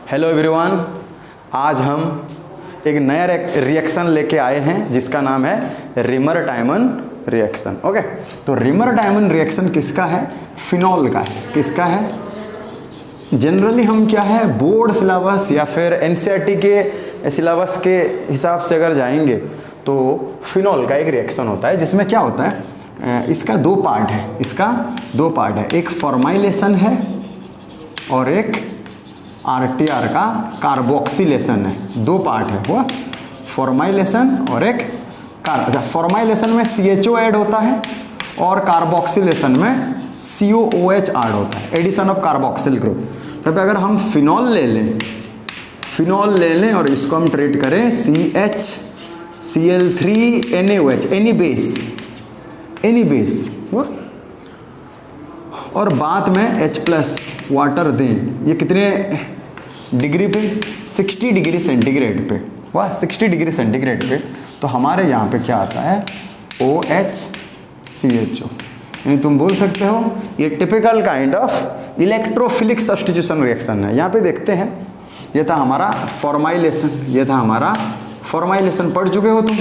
Hello everyone, आज हम एक नया रिएक्शन लेके आए हैं जिसका नाम है रिमर-डायमंड रिएक्शन। ओके, तो रिमर-डायमंड रिएक्शन किसका है? फिनॉल का है। किसका है? जनरली हम क्या है, बोर्ड सिलेबस या फिर एनसीईआरटी के सिलेबस के हिसाब से अगर जाएंगे तो फिनॉल का एक रिएक्शन होता है जिसमें क्या होता है, इसका दो पार्ट है। इसका दो पार्ट है, एक फॉर्माइलेशन है और एक आरटीआर का कार्बोक्सिलेशन है। दो पार्ट है वो, फॉर्माइलेशन और एक अच्छा, फॉर्माइलेशन में CHO ऐड होता है और कार्बोक्सिलेशन में COOH ऐड होता है, एडिशन ऑफ कार्बोक्सिल ग्रुप। तो अगर हम फिनॉल ले लें और इसको हम ट्रीट करें CH Cl3NaOH, एनी बेस वो, और बाद में H+ वाटर दें। ये कितने डिग्री पे? 60 डिग्री सेंटीग्रेड पे। वाह, 60 डिग्री सेंटीग्रेड पे तो हमारे यहाँ पे क्या आता है, OHCHO। यानी तुम बोल सकते हो ये typical kind of electrophilic substitution reaction है। यहाँ पे देखते हैं, ये था हमारा फॉर्माइलेशन, ये था हमारा फॉर्माइलेशन। पढ़ चुके हो तुम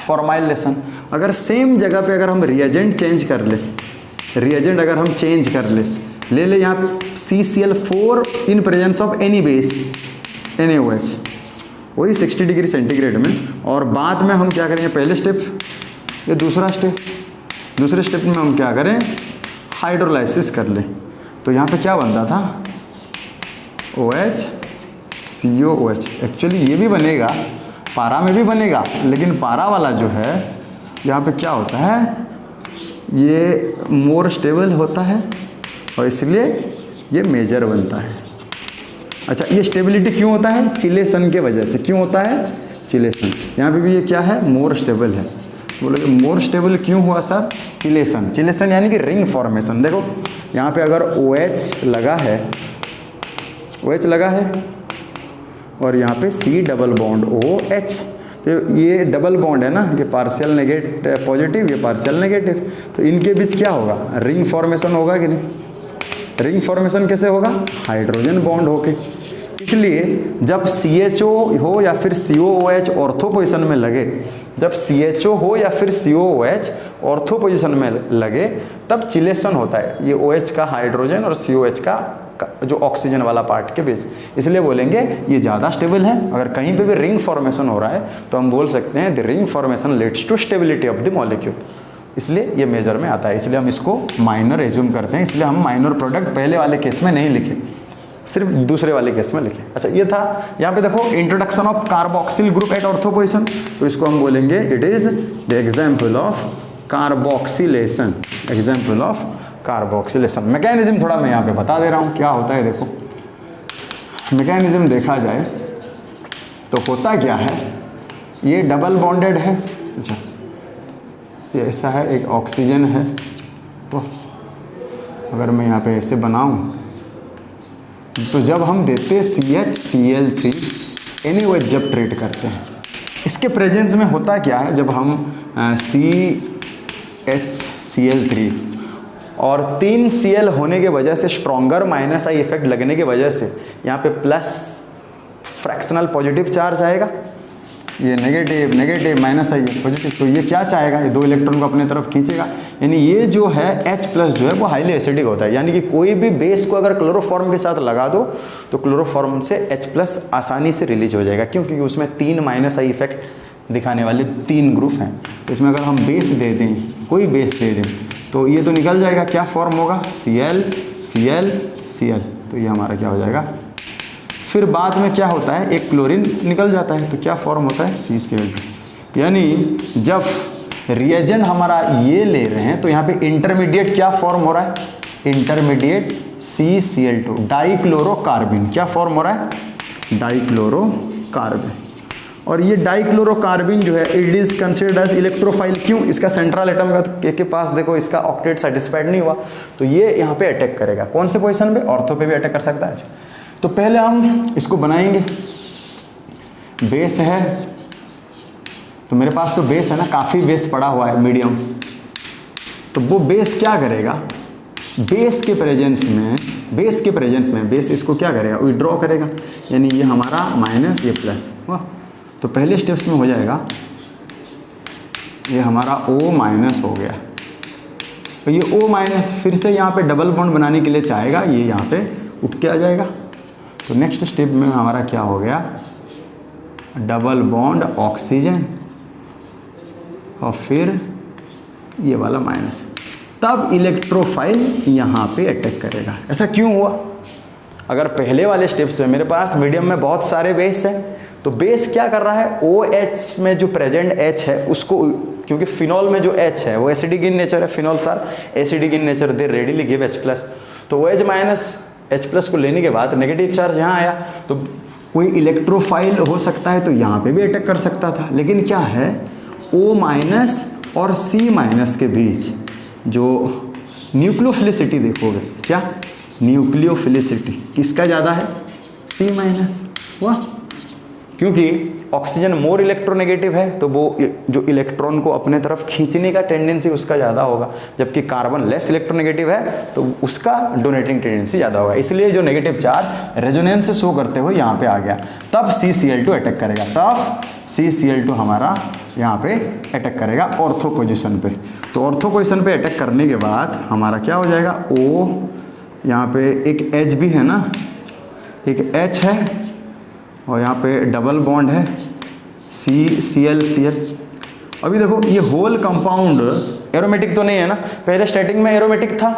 फॉर्माइलेशन। अगर सेम जगह पे अगर हम रिएजेंट चेंज कर ले, रिएजेंट अगर हम चेंज कर ले यहाँ पे CCl4 in presence of any base NaOH, वही 60 डिग्री सेंटीग्रेड में। और बाद में हम क्या करेंगे, पहले स्टेप, ये दूसरा स्टेप, दूसरे स्टेप में हम क्या करें, हाइड्रोलाइसिस कर लें। तो यहाँ पे क्या बनता था, OHCOOH। एक्चुअली ये भी बनेगा, पारा में भी बनेगा, लेकिन पारा वाला जो है यहाँ पे क्या होता है, ये मोर स्टेबल होता है और इसलिए ये मेजर बनता है। अच्छा, ये स्टेबिलिटी क्यों होता है? चिलेशन के वजह से। क्यों होता है? चिलेशन। यहाँ पे भी ये क्या है, मोर स्टेबल है। बोलोगे मोर स्टेबल क्यों हुआ सर? चिलेशन। चिलेशन यानी कि रिंग फॉर्मेशन। देखो यहाँ पे अगर OH लगा है, OH लगा है और यहाँ पे C डबल बॉन्ड OH, तो ये डबल बॉन्ड है ना, ये पार्शियल नेगेटिव पॉजिटिव, ये पार्शियल नेगेटिव, तो इनके बीच क्या होगा, रिंग फॉर्मेशन होगा कि नहीं? रिंग फॉर्मेशन कैसे होगा? हाइड्रोजन बॉन्ड होके। इसलिए जब CHO हो या फिर COOH ऑर्थो पोजिशन में लगे, जब CHO हो या फिर COOH ऑर्थो पोजिशन में लगे, तब चिलेशन होता है, ये OH का हाइड्रोजन और COH का जो ऑक्सीजन वाला पार्ट के बीच। इसलिए बोलेंगे ये ज़्यादा स्टेबल है। अगर कहीं पे भी रिंग फॉर्मेशन हो रहा है तो हम बोल सकते हैं the ring formation leads to stability of the molecule, इसलिए ये मेजर में आता है। इसलिए हम इसको माइनर एज्यूम करते हैं, इसलिए हम माइनर प्रोडक्ट पहले वाले केस में नहीं लिखे, सिर्फ दूसरे वाले केस में लिखे। अच्छा, ये था। यहाँ पे देखो introduction of carboxyl group at ortho position, तो इसको हम बोलेंगे it is the example of carboxylation, example of carboxylation. Mechanism थोड़ा मैं यहाँ पे बता दे रहा हूँ क्या होता है। देखो मैकेनिज्म देखा जाए तो होता क्या है, ये डबल बॉन्डेड है। अच्छा, ये ऐसा है, एक ऑक्सीजन है। तो अगर मैं यहाँ पे ऐसे बनाऊँ तो जब हम देते CHCl3NaOH जब ट्रीट करते हैं, इसके प्रेजेंस में होता क्या है, जब हम CHCl3 और 3 Cl होने के वजह से स्ट्रॉन्गर -I इफेक्ट लगने के वजह से यहाँ पे प्लस फ्रैक्शनल पॉजिटिव चार्ज आएगा, ये नेगेटिव नेगेटिव -I पॉजिटिव, तो ये क्या चाहेगा, ये 2 इलेक्ट्रॉन को अपने तरफ खींचेगा। यानी ये जो है H+ जो है वो हाईली एसिडिक होता है। यानी कि कोई भी बेस को अगर क्लोरोफॉर्म के साथ लगा दो तो क्लोरोफॉर्म से H+ आसानी से रिलीज हो जाएगा। क्यों? क्योंकि उसमें 3 -I इफेक्ट दिखाने वाले 3 ग्रुप हैं। तो इसमें अगर हम बेस दे दें, कोई बेस दे दें, तो ये तो निकल जाएगा। क्या फॉर्म होगा? Cl Cl Cl, तो ये हमारा क्या हो जाएगा। फिर बाद में क्या होता है, एक क्लोरीन निकल जाता है, तो क्या फॉर्म होता है? CCl2। यानी जब रिएजेंट हमारा ये ले रहे हैं तो यहाँ पे इंटरमीडिएट क्या फॉर्म हो रहा है, इंटरमीडिएट CCl2 डाइक्लोरोकार्बिन। क्या फॉर्म हो रहा है? डाइक्लोरोकार्बिन। और ये डाइक्लोरोकार्बिन जो है it is considered as electrophile. क्यों? इसका सेंट्रल एटम के पास देखो इसका ऑक्टेट सेटिस्फाइड नहीं हुआ, तो ये यहाँ पे अटैक करेगा। कौन से पोजीशन पे? ऑर्थो पे भी अटैक कर सकता है। तो पहले हम इसको बनाएंगे। बेस है, तो मेरे पास तो बेस है ना, काफ़ी बेस पड़ा हुआ है मीडियम। तो वो बेस क्या करेगा, बेस के प्रेजेंस में बेस के प्रेजेंस में बेस इसको क्या करेगा, विड्रॉ करेगा, यानी ये हमारा माइनस ये प्लस। वाह, तो पहले स्टेप्स में हो जाएगा, ये हमारा O माइनस हो गया, तो ये O माइनस फिर से यहाँ पे डबल बॉन्ड बनाने के लिए चाहेगा, ये यहाँ पे उठ के आ जाएगा। तो नेक्स्ट स्टेप में हमारा क्या हो गया, डबल बॉन्ड ऑक्सीजन और फिर ये वाला माइनस, तब इलेक्ट्रोफाइल यहाँ पे अटैक करेगा। ऐसा क्यों हुआ? अगर पहले वाले स्टेप्स में मेरे पास मीडियम में बहुत सारे बेस हैं, तो बेस क्या कर रहा है, OH में जो प्रेजेंट H है उसको, क्योंकि फिनॉल में जो H है वो एसिडिक इन नेचर है, phenols are acidic in nature, they readily give H+, तो OH माइनस H+ को लेने के बाद नेगेटिव चार्ज यहाँ आया, तो कोई इलेक्ट्रोफाइल हो सकता है तो यहाँ पे भी अटैक कर सकता था। लेकिन क्या है, O माइनस और C माइनस के बीच जो न्यूक्लियोफिलिसिटी देखोगे, क्या न्यूक्लियोफिलिसिटी किसका ज़्यादा है, C माइनस। वाह, क्योंकि ऑक्सीजन मोर इलेक्ट्रोनेगेटिव है, तो वो जो इलेक्ट्रॉन को अपने तरफ खींचने का टेंडेंसी उसका ज़्यादा होगा, जबकि कार्बन लेस इलेक्ट्रोनेगेटिव है तो उसका डोनेटिंग टेंडेंसी ज़्यादा होगा। इसलिए जो नेगेटिव चार्ज रेजोनेंस से शो करते हुए यहाँ पे आ गया, तब CCl2 अटैक करेगा, तब CCl2 हमारा यहाँ पे अटैक करेगा ऑर्थो पोजिशन पे। तो ऑर्थो पोजिशन पे अटैक करने के बाद हमारा क्या हो जाएगा, O, यहाँ पे एक H भी है ना, एक H है और यहाँ पे डबल बॉन्ड है CCl। अभी देखो ये होल कंपाउंड एरोमेटिक तो नहीं है ना, पहले स्टार्टिंग में एरोमेटिक था,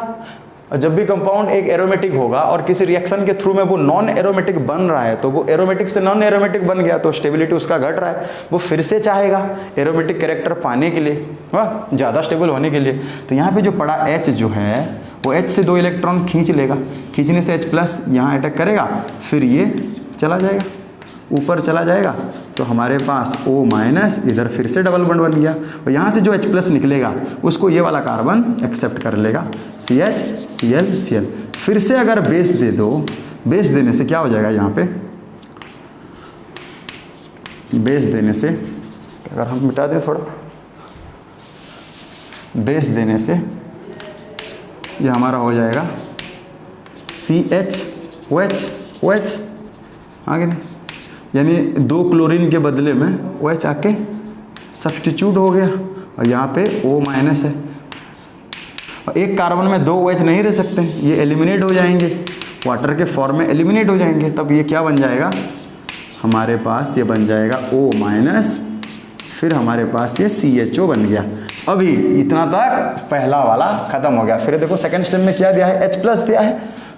और जब भी कंपाउंड एक एरोमेटिक होगा और किसी रिएक्शन के थ्रू में वो नॉन एरोमेटिक बन रहा है, तो वो एरोमेटिक से नॉन एरोमेटिक बन गया तो स्टेबिलिटी उसका घट रहा है, वो फिर से चाहेगा एरोमेटिक कैरेक्टर पाने के लिए, वाह, ज़्यादा स्टेबल होने के लिए। तो यहाँ पे जो पड़ा H जो है वो H से 2 इलेक्ट्रॉन खींच लेगा, खींचने से H+ यहाँ अटैक करेगा, फिर ये चला जाएगा, ऊपर चला जाएगा, तो हमारे पास O माइनस, इधर फिर से डबल बॉन्ड बन गया, और यहाँ से जो H+ निकलेगा उसको ये वाला कार्बन एक्सेप्ट कर लेगा, CH Cl Cl। फिर से अगर बेस दे दो, बेस देने से क्या हो जाएगा, यहाँ पे बेस देने से अगर हम मिटा दें थोड़ा, बेस देने से ये हमारा हो जाएगा CH OH OH, आगे नहीं, यानी 2 क्लोरीन के बदले में OH आके सब्स्टिट्यूट हो गया, और यहाँ पे O माइनस है, और एक कार्बन में 2 OH नहीं रह सकते, ये एलिमिनेट हो जाएंगे, वाटर के फॉर्म में एलिमिनेट हो जाएंगे, तब ये क्या बन जाएगा, हमारे पास ये बन जाएगा O माइनस, फिर हमारे पास ये CHO बन गया। अभी इतना तक पहला वाला खत्म हो गया। फिर देखो सेकंड स्टेप में क्या दिया है, H+ दिया है,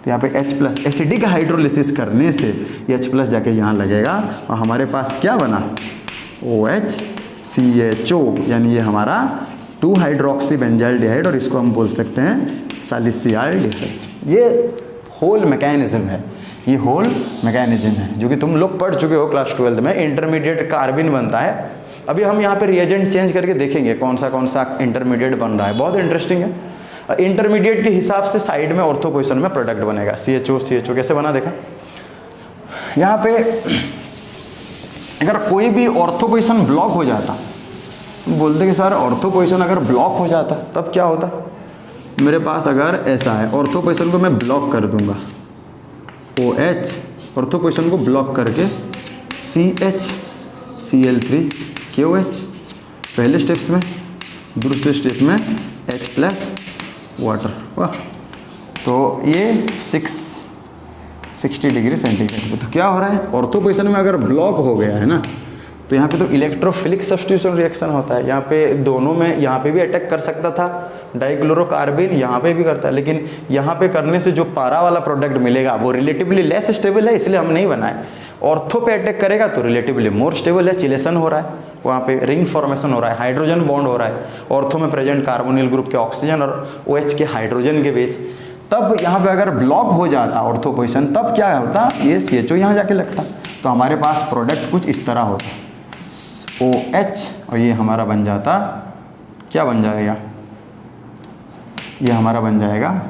तो यहाँ पे H+ एसिडिक हाइड्रोलिसिस करने से ये H+ जाके यहाँ लगेगा, और हमारे पास क्या बना, OH CHO, यानी ये हमारा 2 हाइड्रोक्सी बेंजाइलडिहाइड, और इसको हम बोल सकते हैं सैलिसिलाइडिहाइड। ये होल मैकेनिज्म है, ये होल मैकेनिज्म है जो कि तुम लोग पढ़ चुके हो क्लास 12 में। इंटरमीडिएट कार्बिन बनता है। अभी हम यहाँ पे रिएजेंट चेंज करके देखेंगे कौन सा इंटरमीडिएट बन रहा है, बहुत इंटरेस्टिंग है। इंटरमीडिएट के हिसाब से साइड में ऑर्थो पोजीशन में प्रोडक्ट बनेगा। CHO कैसे बना देखा, यहाँ पे अगर कोई भी ऑर्थो पोजीशन ब्लॉक हो जाता, बोलते कि सर ऑर्थो पोजीशन अगर ब्लॉक हो जाता तब क्या होता। मेरे पास अगर ऐसा है, ऑर्थो पोजीशन को मैं ब्लॉक कर दूंगा, OH ऑर्थो पोजीशन को ब्लॉक करके CH Cl3 KOH पहले स्टेप्स में, दूसरे स्टेप में H+ वाटर। वाह, तो ये 60 डिग्री सेंटीग्रेड पे। तो क्या हो रहा है, ऑर्थो पोजीशन में अगर ब्लॉक हो गया है ना, तो यहाँ पे तो इलेक्ट्रोफिलिक सब्स्टिट्यूशन रिएक्शन होता है। यहाँ पे दोनों में, यहाँ पे भी अटैक कर सकता था डाइक्लोरोकार्बिन, यहाँ पे भी करता है, लेकिन यहाँ पे करने से जो पारा वाला प्रोडक्ट मिलेगा वो रिलेटिवली लेस स्टेबल है, इसलिए हम नहीं बनाए। ऑर्थो पे अटैक करेगा तो रिलेटिवली मोर स्टेबल है, चिलेशन हो रहा है, वहाँ पे रिंग फॉर्मेशन हो रहा है, हाइड्रोजन बॉन्ड हो रहा है ऑर्थो में प्रेजेंट कार्बोनिल ग्रुप के ऑक्सीजन और OH के हाइड्रोजन के बेस। तब यहाँ पे अगर ब्लॉक हो जाता ऑर्थो पोजीशन, तब क्या होता, ये CHO यहाँ जाके लगता, तो हमारे पास प्रोडक्ट कुछ इस तरह होता, OH, और ये हमारा बन जाता, क्या बन जाएगा, ये हमारा बन जाएगा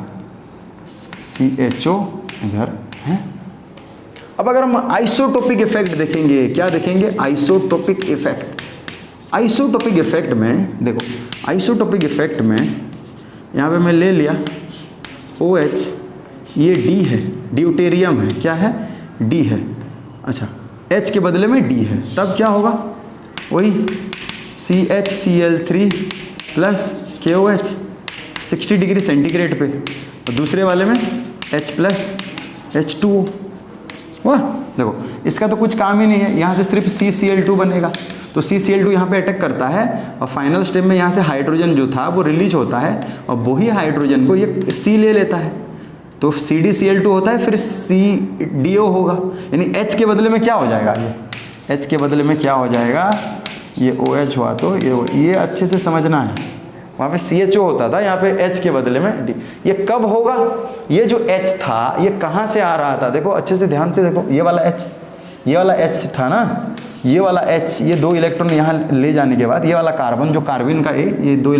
CHO इधर है। अब अगर हम आइसोटोपिक इफेक्ट देखेंगे, क्या देखेंगे, आइसोटोपिक इफेक्ट। आइसोटोपिक इफेक्ट में देखो, आइसोटोपिक इफेक्ट में यहाँ पे मैं ले लिया OH, ये डी है, ड्यूटेरियम है, क्या है, डी है। अच्छा, H के बदले में डी है, तब क्या होगा, वही CHCl3 plus KOH 60 degree centigrade पे, और दूसरे वाले में H प्लस H2O। वाह, देखो इसका तो कुछ काम ही नहीं है, यहाँ से सिर्फ CCl2 बनेगा, तो CCl2 यहाँ पे अटैक करता है और फाइनल स्टेप में यहाँ से हाइड्रोजन जो था वो रिलीज होता है और वही हाइड्रोजन को ये C ले लेता है, तो CdCl2 होता है, फिर CDO होगा, यानी H के बदले में क्या हो जाएगा, ये H के बदले में क्या हो जाएगा, ये OH हुआ, तो ये अच्छे से समझना है। वहाँ पे CHO होता था, यहाँ पे H के बदले में D। ये कब होगा, ये जो H था ये कहाँ से आ रहा था, देखो अच्छे से ध्यान से देखो, ये वाला H, ये वाला H था ना, ये वाला H, ये 2 इलेक्ट्रॉन यहाँ ले जाने के बाद ये वाला कार्बन जो कार्बिन का ये 2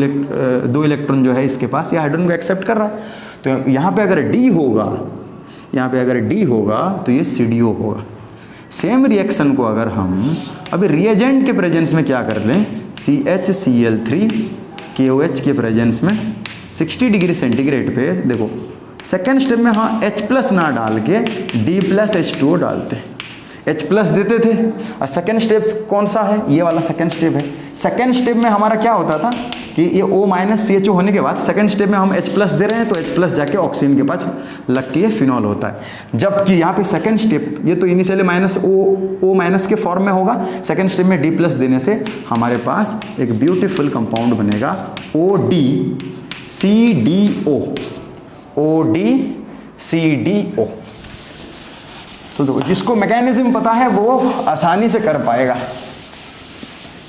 इलेक्ट्रॉन जो है इसके पास, ये हाइड्रोजन को एक्सेप्ट कर रहा है, तो यहाँ पे अगर D होगा, यहाँ पे अगर D होगा तो ये CDO होगा। सेम रिएक्शन को अगर हम अभी रिएजेंट के प्रेजेंस में क्या कर लें, CHCl3 KOH के प्रेजेंस में 60 डिग्री सेंटीग्रेड पे, देखो सेकेंड स्टेप में हाँ H प्लस ना डाल के D प्लस H2O डालते हैं, H प्लस देते थे, और सेकेंड स्टेप कौन सा है, ये वाला सेकेंड स्टेप है। सेकेंड स्टेप में हमारा क्या होता था कि ये O माइनस CHO होने के बाद सेकेंड स्टेप में हम H प्लस दे रहे हैं, तो H प्लस जाके ऑक्सीजन के पास लग के ये फिनॉल होता है। जबकि यहाँ पे सेकेंड स्टेप ये तो इनिशियली माइनस O माइनस के फॉर्म में होगा, सेकेंड स्टेप में D प्लस देने से हमारे पास एक ब्यूटीफुल कंपाउंड बनेगा ODCDO। तो देखो जिसको मैकेनिज्म पता है वो आसानी से कर पाएगा,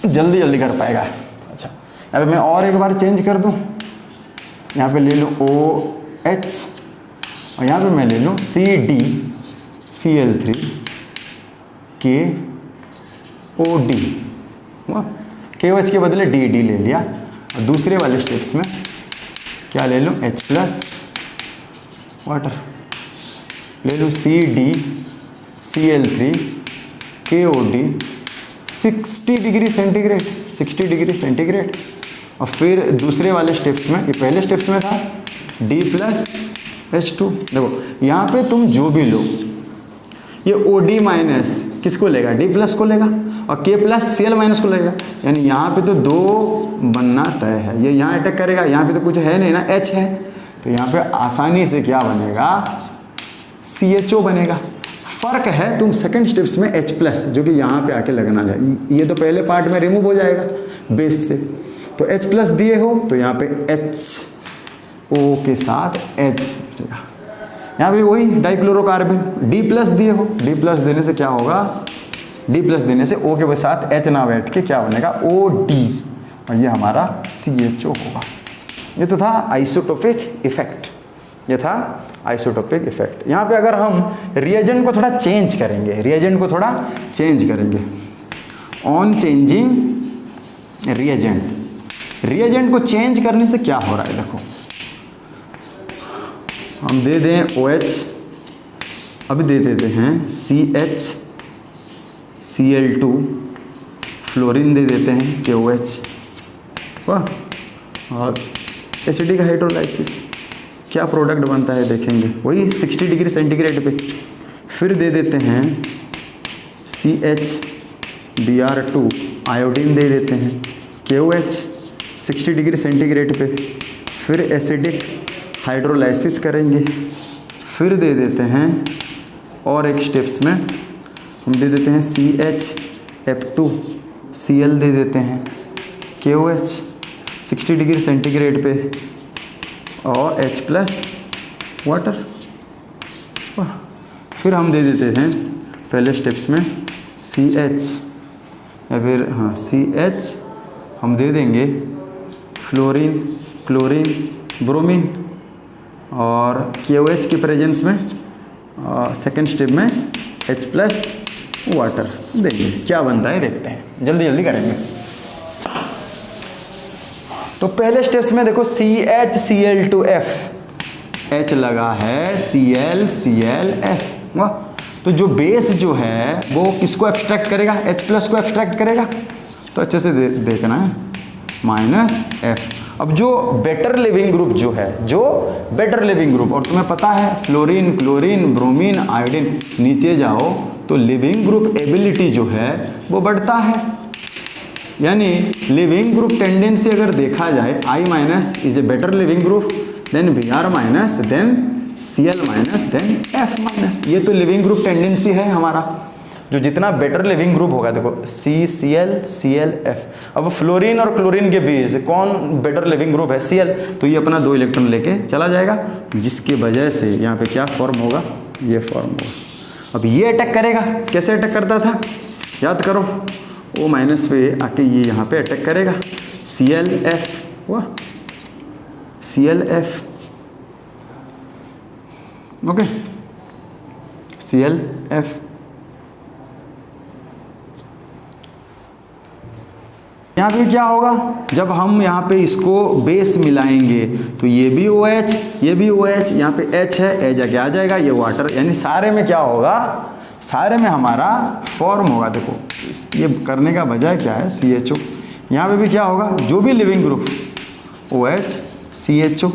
जल्दी जल्दी कर पाएगा। अच्छा, यहाँ पे मैं और एक बार चेंज कर दूँ, यहाँ पे ले लूँ OH और यहाँ पे मैं ले लूँ CDCl3 KOD, KOH के बदले D ले लिया, और दूसरे वाले स्टेप्स में क्या ले लूँ, H प्लस वाटर ले लूँ, CDCl3 KOD 60 डिग्री सेंटीग्रेड, और फिर दूसरे वाले स्टेप्स में, ये पहले स्टेप्स में था D प्लस H2। देखो यहाँ पे तुम जो भी लो, ये OD माइनस किसको लेगा, D प्लस को लेगा, और K प्लस Cl माइनस को लेगा, यानी यहाँ पे तो 2 बनना तय है। ये यहाँ अटैक करेगा, यहाँ पे तो कुछ है नहीं ना, H है, तो यहाँ पे आसानी से क्या बनेगा, CHO बनेगा। फर्क है तुम सेकंड स्टेप्स में H प्लस जो कि यहाँ पे आके लगना चाहिए, ये तो पहले पार्ट में रिमूव हो जाएगा बेस से, तो H प्लस दिए हो तो यहाँ पे HO के साथ H, यहाँ पे वही डाइक्लोरोकार्बन D प्लस दिए हो, D प्लस देने से क्या होगा, D प्लस देने से O के साथ H ना बैठ के क्या बनेगा, OD, और ये हमारा CHO होगा। ये तो था आइसोटोपिक इफेक्ट, ये था आइसोटोपिक इफेक्ट। यहाँ पे अगर हम रिएजेंट को थोड़ा चेंज करेंगे, ऑन चेंजिंग रिएजेंट को चेंज करने से क्या हो रहा है, देखो हम दे दें OH, अभी दे देते हैं CHCl2, फ्लोरीन दे देते हैं KOH, वाह, और एसिडिक हाइड्रोलाइसिस, क्या प्रोडक्ट बनता है देखेंगे, वही 60 डिग्री सेंटीग्रेड पे। फिर दे देते हैं CHBr2, आयोडीन दे देते हैं, KOH 60 डिग्री सेंटीग्रेड पे। फिर एसिडिक हाइड्रोलाइसिस करेंगे, फिर दे देते हैं और एक स्टेप्स में हम दे देते हैं CHF2Cl दे देते हैं, KOH 60 डिग्री सेंटीग्रेड पे, और H प्लस वाटर। फिर हम दे देते हैं पहले स्टेप्स में CH, या फिर हाँ CH हम दे देंगे फ्लोरीन, क्लोरीन, ब्रोमीन, और KOH के प्रेजेंस में सेकेंड स्टेप में H प्लस वाटर देंगे। क्या बनता है देखते हैं, जल्दी जल्दी करेंगे। तो पहले स्टेप्स में देखो CHCl2F, H लगा है, ClClF, वाह। तो जो बेस जो है वो किसको एब्स्ट्रैक्ट करेगा, H प्लस को एब्स्ट्रैक्ट करेगा, तो अच्छे से देखना है, -F। अब जो बेटर लिविंग ग्रुप जो है, जो बेटर लिविंग ग्रुप, और तुम्हें पता है फ्लोरीन, क्लोरीन, ब्रोमीन, आयोडीन, नीचे जाओ तो लिविंग ग्रुप एबिलिटी जो है वो बढ़ता है। यानी लिविंग ग्रुप टेंडेंसी अगर देखा जाए I minus is a better leaving group, then Br minus, then Cl minus, then F minus. ये तो लिविंग ग्रुप टेंडेंसी है हमारा। जो जितना बेटर लिविंग ग्रुप होगा, देखो CCl, ClF। अब फ्लोरीन और क्लोरीन के बीच कौन बेटर लिविंग ग्रुप है? Cl। तो ये अपना 2 इलेक्ट्रॉन लेके चला जाएगा, जिसके वजह से यहाँ पे क्या फॉर्म होगा? ये फॉर्म होगा। अब ये अटैक करेगा, कैसे अटैक करता था याद करो, O माइनस पे आके ये यहाँ पे अटैक करेगा, ClF हुआ, ClF, ओके, ClF। यहाँ पे क्या होगा, जब हम यहाँ पे इसको बेस मिलाएंगे तो ये भी OH, ये भी OH, यहाँ पे H है, H जाके आ जाएगा, ये वाटर, यानी सारे में क्या होगा, सारे में हमारा फॉर्म होगा। देखो ये करने का वजह क्या है, CHO। यहाँ पे भी क्या होगा, जो भी लिविंग ग्रुप OH CHO,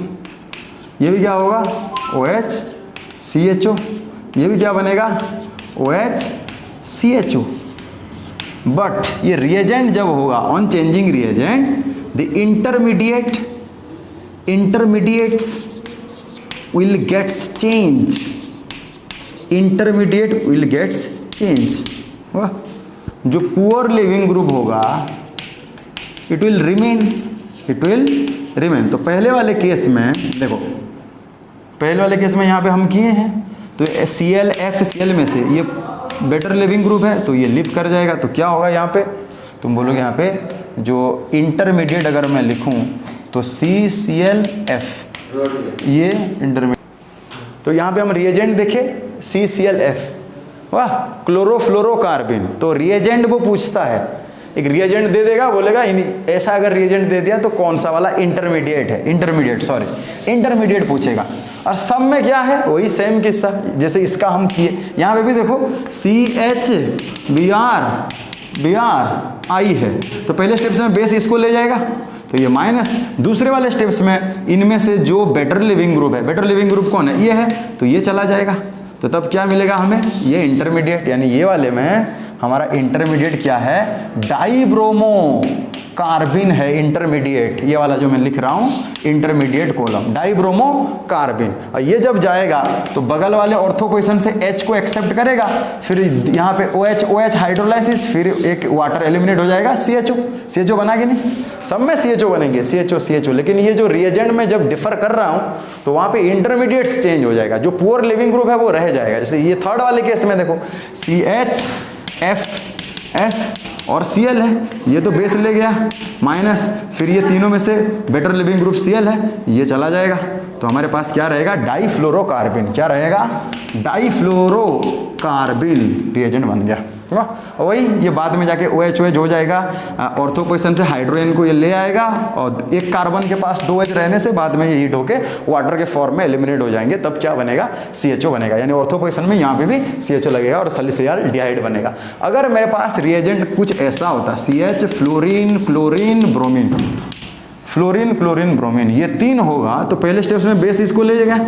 ये भी क्या होगा OH CHO, ये भी क्या बनेगा OH CHO। बट ये रिएजेंट जब होगा, on changing reagent the intermediates will gets change, intermediate will gets change. जो पुअर लिविंग ग्रुप होगा इट विल रिमेन। तो पहले वाले केस में देखो, पहले वाले केस में यहाँ पे हम किए हैं, तो ClF Cl में से ये बेटर लिविंग ग्रुप है तो ये लिप कर जाएगा, तो क्या होगा यहाँ पे, तुम बोलोगे यहाँ पे जो इंटरमीडिएट अगर मैं लिखूँ तो CClF, ये इंटरमीडिएट। तो यहाँ पे हम रिएजेंट देखे CClF, वाह, क्लोरोफ्लोरोकार्बिन। तो रिएजेंट वो पूछता है, एक रिएजेंट दे देगा, बोलेगा ऐसा अगर रिएजेंट दे दिया तो कौन सा वाला इंटरमीडिएट है, इंटरमीडिएट पूछेगा। और सब में क्या है, वही सेम किस्सा जैसे इसका हम किए। यहाँ पे भी देखो CHBr है, तो पहले स्टेप्स में बेस इसको ले जाएगा तो ये माइनस, दूसरे वाले स्टेप्स में इनमें से जो बेटर लिविंग ग्रुप है, बेटर लिविंग ग्रुप कौन है, ये है, तो ये चला जाएगा। तो तब क्या मिलेगा हमें, ये इंटरमीडिएट, यानी ये वाले में हमारा इंटरमीडिएट क्या है, डाइब्रोमो कार्बिन है इंटरमीडिएट, ये वाला जो मैं लिख रहा हूँ इंटरमीडिएट कॉलम, डाइब्रोमो कार्बिन। और ये जब जाएगा तो बगल वाले ऑर्थो पोजीशन से H को एक्सेप्ट करेगा, फिर यहाँ पे OH हाइड्रोलाइसिस, फिर एक वाटर एलिमिनेट हो जाएगा, CHO बना के नहीं, सब में CHO बनेंगे, CHO। लेकिन ये जो रिएजेंट में जब डिफर कर रहा हूँ तो वहाँ पे इंटरमीडिएट्स चेंज हो जाएगा, जो पुअर लिविंग ग्रुप है वो रह जाएगा। जैसे ये थर्ड वाले केस में देखो CHF और Cl है, ये तो बेस ले गया माइनस, फिर ये तीनों में से बेटर लिविंग ग्रुप Cl है, ये चला जाएगा। तो हमारे पास क्या रहेगा, डाइफ्लोरोकार्बिन, क्या रहेगा, डाइफ्लोरोकार्बिन रिएजेंट बन गया। वही ये बाद में जाके OH हो जाएगा, ऑर्थो पोजीशन से हाइड्रोजन को ये ले आएगा और एक कार्बन के पास 2 H रहने से बाद में ये हीट होके वाटर के फॉर्म में एलिमिनेट हो जाएंगे, तब क्या बनेगा, CHO बनेगा। यानी ऑर्थो पोजीशन में यहाँ पे भी CHO लगेगा और सैलिसिलडिहाइड बनेगा। अगर मेरे पास रिएजेंट कुछ ऐसा होता, CH फ्लोरीन क्लोरीन ब्रोमीन, ये 3 होगा तो पहले स्टेप्स में बेस इसको ले जाएगा,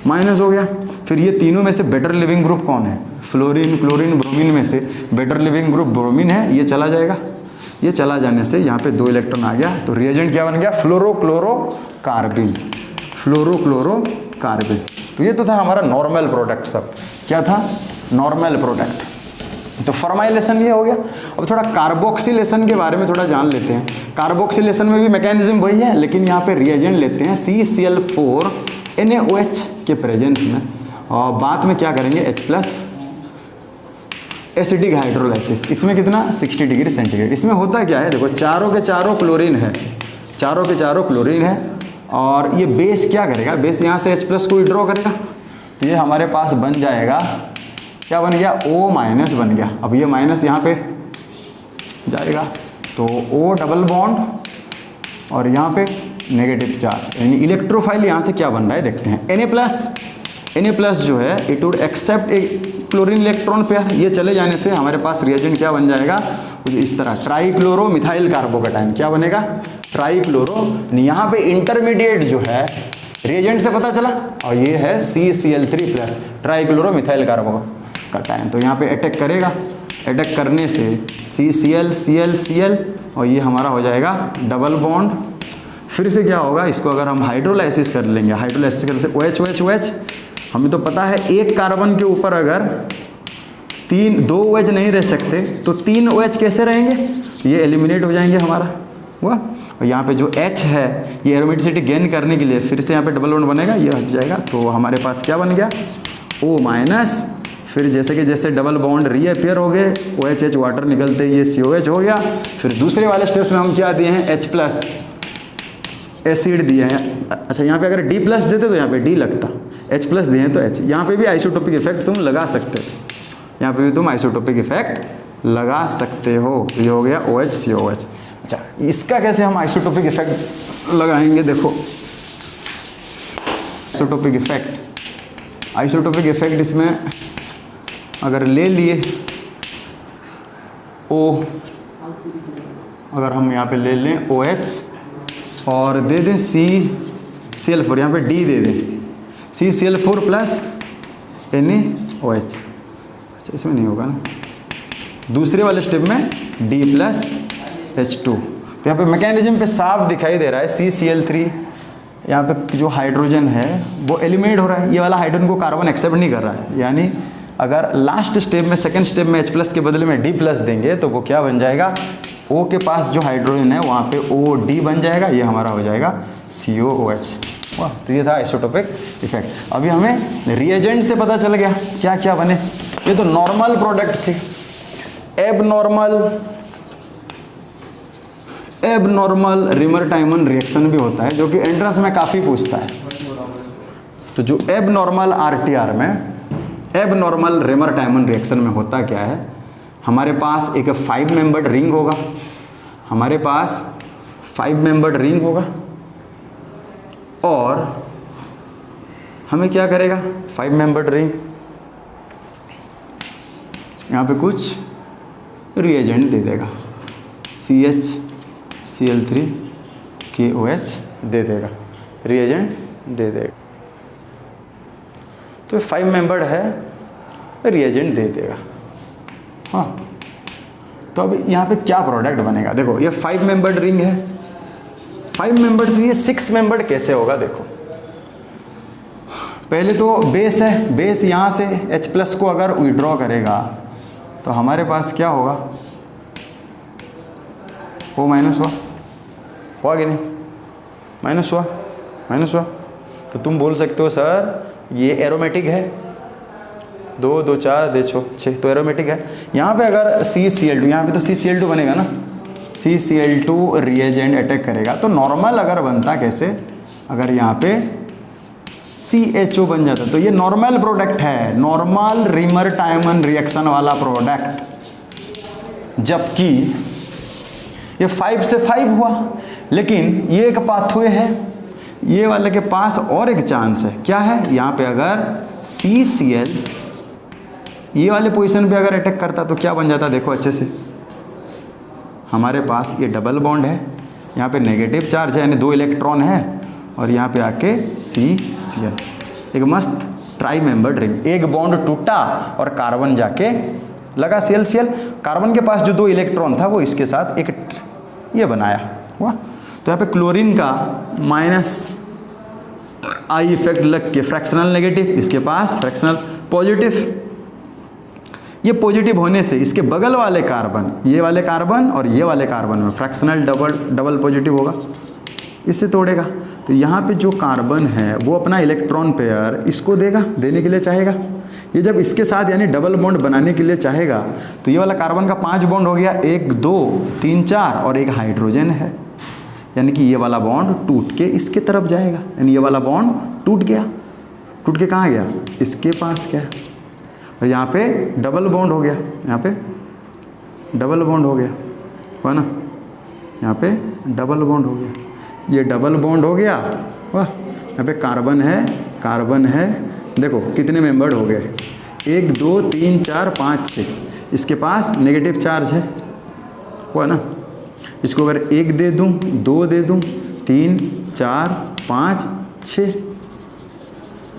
माइनस हो गया। फिर ये तीनों में से बेटर लिविंग ग्रुप कौन है, फ्लोरीन क्लोरीन ब्रोमीन में से बेटर लिविंग ग्रुप ब्रोमीन है, ये चला जाएगा। ये चला जाने से यहाँ पे 2 इलेक्ट्रॉन आ गया, तो रिएजेंट क्या बन गया, फ्लोरोक्लोरोकार्बिन। तो ये तो था हमारा नॉर्मल प्रोडक्ट, सब क्या था, नॉर्मल प्रोडक्ट। तो फॉर्माइलेशन ये हो गया। अब थोड़ा कार्बोक्सिलेशन के बारे में थोड़ा जान लेते हैं। कार्बोक्सिलेशन में भी मैकेनिज्म वही है, लेकिन यहाँ पे रिएजेंट लेते हैं CCl4 NaOH के प्रेजेंस में, और बाद में क्या करेंगे H+ एसिडिक हाइड्रोलाइसिस। इसमें कितना 60 डिग्री सेंटीग्रेड। इसमें होता क्या है, देखो चारों के चारों क्लोरीन है, और ये बेस क्या करेगा, बेस यहाँ से H+ को विड्रॉ करेगा, तो ये हमारे पास बन जाएगा, क्या बन गया, O- बन गया। अब ये माइनस यहाँ पे जाएगा तो O डबल बॉन्ड और यहाँ पे नेगेटिव चार्ज, यानी इलेक्ट्रोफाइल यहाँ से क्या बन रहा है देखते हैं, Na+ जो है it would accept a chlorine electron pair. ये चले जाने से हमारे पास रिएजेंट क्या बन जाएगा, कुछ इस तरह, ट्राइक्लोरो मिथाइल कार्बोकेटाइन, क्या बनेगा, ट्राईक्लोरो। यहाँ पे इंटरमीडिएट जो है रिएजेंट से पता चला, और ये है CCl3 plus trichloro methyl carbocation. तो यहाँ पे अटैक करेगा, अटैक करने से CCl Cl Cl और ये हमारा हो जाएगा डबल बॉन्ड। फिर से क्या होगा, इसको अगर हम हाइड्रोलाइसिस कर लेंगे, हाइड्रोलाइसिस करने से OH OH OH, हमें तो पता है एक कार्बन के ऊपर अगर दो OH नहीं रह सकते तो 3 OH कैसे रहेंगे, ये एलिमिनेट हो जाएंगे हमारा हुआ। और यहाँ पे जो H है ये एरोमेटिसिटी गेन करने के लिए फिर से यहाँ पे डबल बॉन्ड बनेगा, ये हट जाएगा। तो हमारे पास क्या बन गया, O माइनस, फिर जैसे कि जैसे डबल बॉन्ड रीअपियर हो गए, OH वाटर निकलते ये COH हो गया। फिर दूसरे वाले स्टेप्स में हम क्या दिए हैं, H प्लस एसिड दिए हैं। अच्छा यहाँ पे अगर D प्लस देते तो यहाँ पे D लगता, H प्लस दिए हैं तो H। यहाँ पे भी आइसोटोपिक इफेक्ट तुम लगा सकते हो, यहाँ पे भी तुम आइसोटोपिक इफेक्ट लगा सकते हो। ये हो गया OH COH। अच्छा इसका कैसे हम आइसोटोपिक इफेक्ट लगाएंगे, देखो आइसोटोपिक इफेक्ट इसमें अगर ले लिए O, अगर हम यहाँ पे ले लें OH और दे दें CCl4, यहाँ पे D दे दें CCl4 प्लस NaOH। अच्छा इसमें नहीं होगा ना, दूसरे वाले स्टेप में D प्लस H2। तो यहाँ पे मैकेनिज्म पे साफ दिखाई दे रहा है CCl3, यहाँ पे जो हाइड्रोजन है वो एलिमिनेट हो रहा है, ये वाला हाइड्रोजन को कार्बन एक्सेप्ट नहीं कर रहा है। यानी अगर लास्ट स्टेप में सेकंड स्टेप में H प्लस के बदले में D प्लस देंगे तो वो क्या बन जाएगा, O के पास जो हाइड्रोजन है वहाँ पे OD बन जाएगा, ये हमारा हो जाएगा COOH। वाह, तो ये था आइसोटोपिक इफेक्ट। अभी हमें रिएजेंट से पता चल गया क्या क्या बने। ये तो नॉर्मल प्रोडक्ट थे, एबनॉर्मल रिमर-टाइमन रिएक्शन भी होता है जो कि एंट्रेंस में काफ़ी पूछता है। तो जो एबनॉर्मल RTR में, एबनॉर्मल रिमर-टाइमन रिएक्शन में होता क्या है, हमारे पास एक 5 मेंबर्ड रिंग होगा, हमारे पास 5 मेंबर्ड रिंग होगा और हमें क्या करेगा 5 मेंबर्ड रिंग, यहाँ पे कुछ रिएजेंट दे देगा, CHCl3 KOH दे देगा, रिएजेंट दे देगा। तो 5 मेंबर्ड है, रिएजेंट दे देगा। हाँ, तो अब यहाँ पे क्या प्रोडक्ट बनेगा, देखो ये 5 मेंबर्ड रिंग है, 5 मेंबर्ड से ये 6 मेंबर्ड कैसे होगा। देखो पहले तो बेस है, बेस यहाँ से H प्लस को अगर विड्रॉ करेगा तो हमारे पास क्या होगा, O माइनस हुआ कि नहीं, माइनस हुआ। तो तुम बोल सकते हो सर ये एरोमेटिक है, 2 2 4 दे 6, तो एरोमेटिक है। यहाँ पे अगर CCl2, यहाँ पे तो CCl2 बनेगा ना, CCl2 रिएजेंट अटैक करेगा तो नॉर्मल अगर बनता कैसे, अगर यहाँ पे CHO बन जाता तो ये नॉर्मल प्रोडक्ट है, नॉर्मल रिमर-टाइमन रिएक्शन वाला प्रोडक्ट। जबकि ये 5 से 5 हुआ, लेकिन ये एक पाथवे है, ये वाले के पास और एक चांस है, क्या है, यहाँ पे अगर CCl ये वाले पोजीशन पे अगर अटैक करता तो क्या बन जाता, देखो अच्छे से, हमारे पास ये डबल बॉन्ड है, यहाँ पे नेगेटिव चार्ज है यानी 2 इलेक्ट्रॉन है, और यहाँ पे आके CCl, एक मस्त ट्राई मेंबर्ड रिंग, एक बॉन्ड टूटा और कार्बन जाके लगा ClCl, कार्बन के पास जो 2 इलेक्ट्रॉन था वो इसके साथ एक ये बनाया हुआ। तो यहाँ पे क्लोरीन का माइनस आई इफेक्ट लग के फ्रैक्शनल नेगेटिव, इसके पास फ्रैक्शनल पॉजिटिव। ये पॉजिटिव होने से इसके बगल वाले कार्बन, ये वाले कार्बन और ये वाले कार्बन में फ्रैक्शनल डबल पॉजिटिव होगा, इससे तोड़ेगा। तो यहाँ पे जो कार्बन है वो अपना इलेक्ट्रॉन पेयर इसको देगा, देने के लिए चाहेगा। ये जब इसके साथ यानी डबल बॉन्ड बनाने के लिए चाहेगा तो ये वाला कार्बन का 5 बॉन्ड हो गया, 1 2 3 4 और एक हाइड्रोजन है, यानी कि ये वाला बॉन्ड टूट के इसके तरफ जाएगा, यानी ये वाला बॉन्ड टूट गया, टूट के कहाँ गया, इसके पास गया, और यहाँ पे डबल बॉन्ड हो गया, यहाँ पे डबल बॉन्ड हो गया, हुआ ना, यहाँ पे डबल बॉन्ड हो गया, ये डबल बॉन्ड हो गया, वाह। यहाँ पे कार्बन है, देखो कितने मेंबर्ड हो गए, 1 2 3 4 5 6, इसके पास नेगेटिव चार्ज है, हुआ ना। इसको अगर 1 दे दूँ, 2 दे दूँ, 3, 4, 5, 6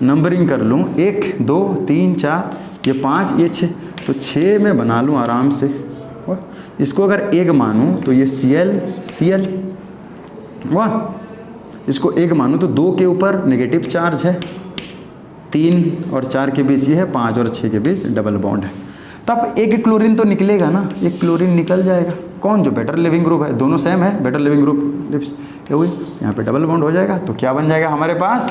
नंबरिंग कर लूँ, 1, 2, 3, 4, ये 5, ये 6, तो 6 में बना लूँ आराम से। और इसको अगर 1 मानूँ तो ये Cl वाह, इसको 1 मानूँ तो 2 के ऊपर नेगेटिव चार्ज है, 3 और 4 के बीच ये है, 5 और 6 के बीच डबल बॉन्ड है। तब एक क्लोरीन तो निकलेगा ना, एक क्लोरीन निकल जाएगा। कौन? जो बेटर लिविंग ग्रुप है, दोनों सेम है, बेटर लिविंग ग्रुप लिप्स ये हुई, यहाँ पे डबल बॉन्ड हो जाएगा। तो क्या बन जाएगा हमारे पास?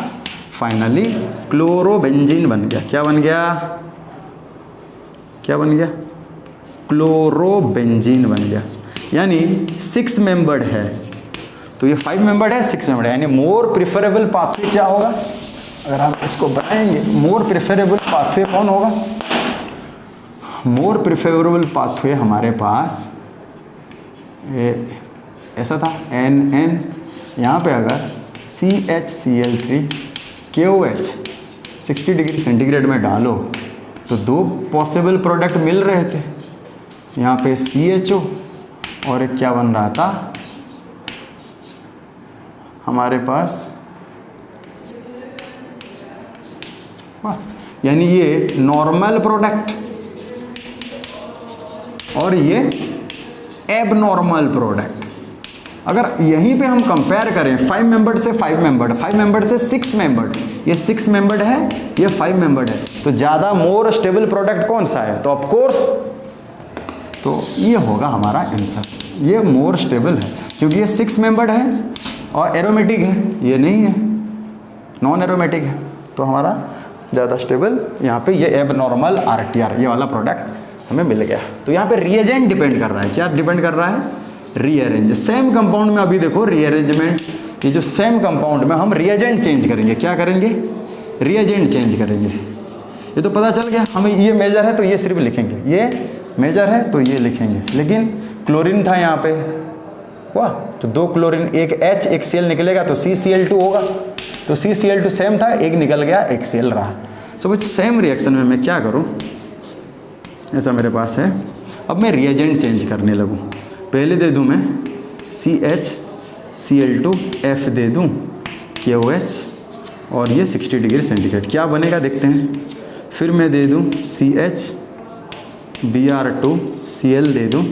फाइनली क्लोरोबेंजीन बन गया। क्या बन गया? क्या बन गया? क्लोरोबेंजीन बन गया। यानी 6 मेंबर्ड है, तो ये 5 मेंबर्ड है, 6 मेंबर्ड है। यानी मोर प्रिफरेबल पाथवे क्या होगा? अगर हम इसको बनाएंगे, मोर प्रिफरेबल पाथवे कौन होगा? मोर प्रिफरेबल पाथवे हमारे पास ऐसा था NN, यहाँ पे अगर CHCl3 KOH 60 डिग्री सेंटीग्रेड में डालो तो 2 पॉसिबल प्रोडक्ट मिल रहे थे। यहाँ पे CHO और एक क्या बन रहा था हमारे पास, यानी ये नॉर्मल प्रोडक्ट और ये एबनॉर्मल प्रोडक्ट। अगर यहीं पे हम कंपेयर करें 5 मेंबर्ड से 5 मेंबर्ड, 5 मेंबर्ड से 6 मेंबर्ड, ये 6 मेंबर्ड है, ये 5 मेंबर्ड है, तो ज़्यादा मोर स्टेबल प्रोडक्ट कौन सा है? तो ऑफ कोर्स तो ये होगा हमारा आंसर। ये मोर स्टेबल है क्योंकि ये 6 मेंबर्ड है और एरोमेटिक है, ये नहीं है, नॉन एरोमेटिक है। तो हमारा ज़्यादा स्टेबल यहाँ पे ये एबनॉर्मल RTR ये वाला प्रोडक्ट हमें मिल गया। तो यहाँ पे रिएजेंट डिपेंड कर रहा है। क्या डिपेंड कर रहा है? रीअरेंज। सेम कंपाउंड में अभी देखो रीअरेंजमेंट, ये जो सेम कंपाउंड में हम रिएजेंट चेंज करेंगे। क्या करेंगे? रिएजेंट चेंज करेंगे। ये तो पता चल गया हमें, ये मेजर है तो ये सिर्फ लिखेंगे, ये मेजर है तो ये लिखेंगे। लेकिन क्लोरीन था यहाँ पे, वाह, तो 2 क्लोरीन, एक H एक Cl निकलेगा तो CCl2 होगा, तो CCl2 सेम था, एक निकल गया, एक Cl रहा। सो सेम रिएक्शन में मैं क्या करूँ, ऐसा मेरे पास है, अब मैं रिएजेंट चेंज करने लगूँ। पहले दे दूँ मैं CHCl2F दे दूँ KOH और ये 60 डिग्री सेंटीग्रेड, क्या बनेगा देखते हैं। फिर मैं दे दूँ CHBr2Cl दे दूँ,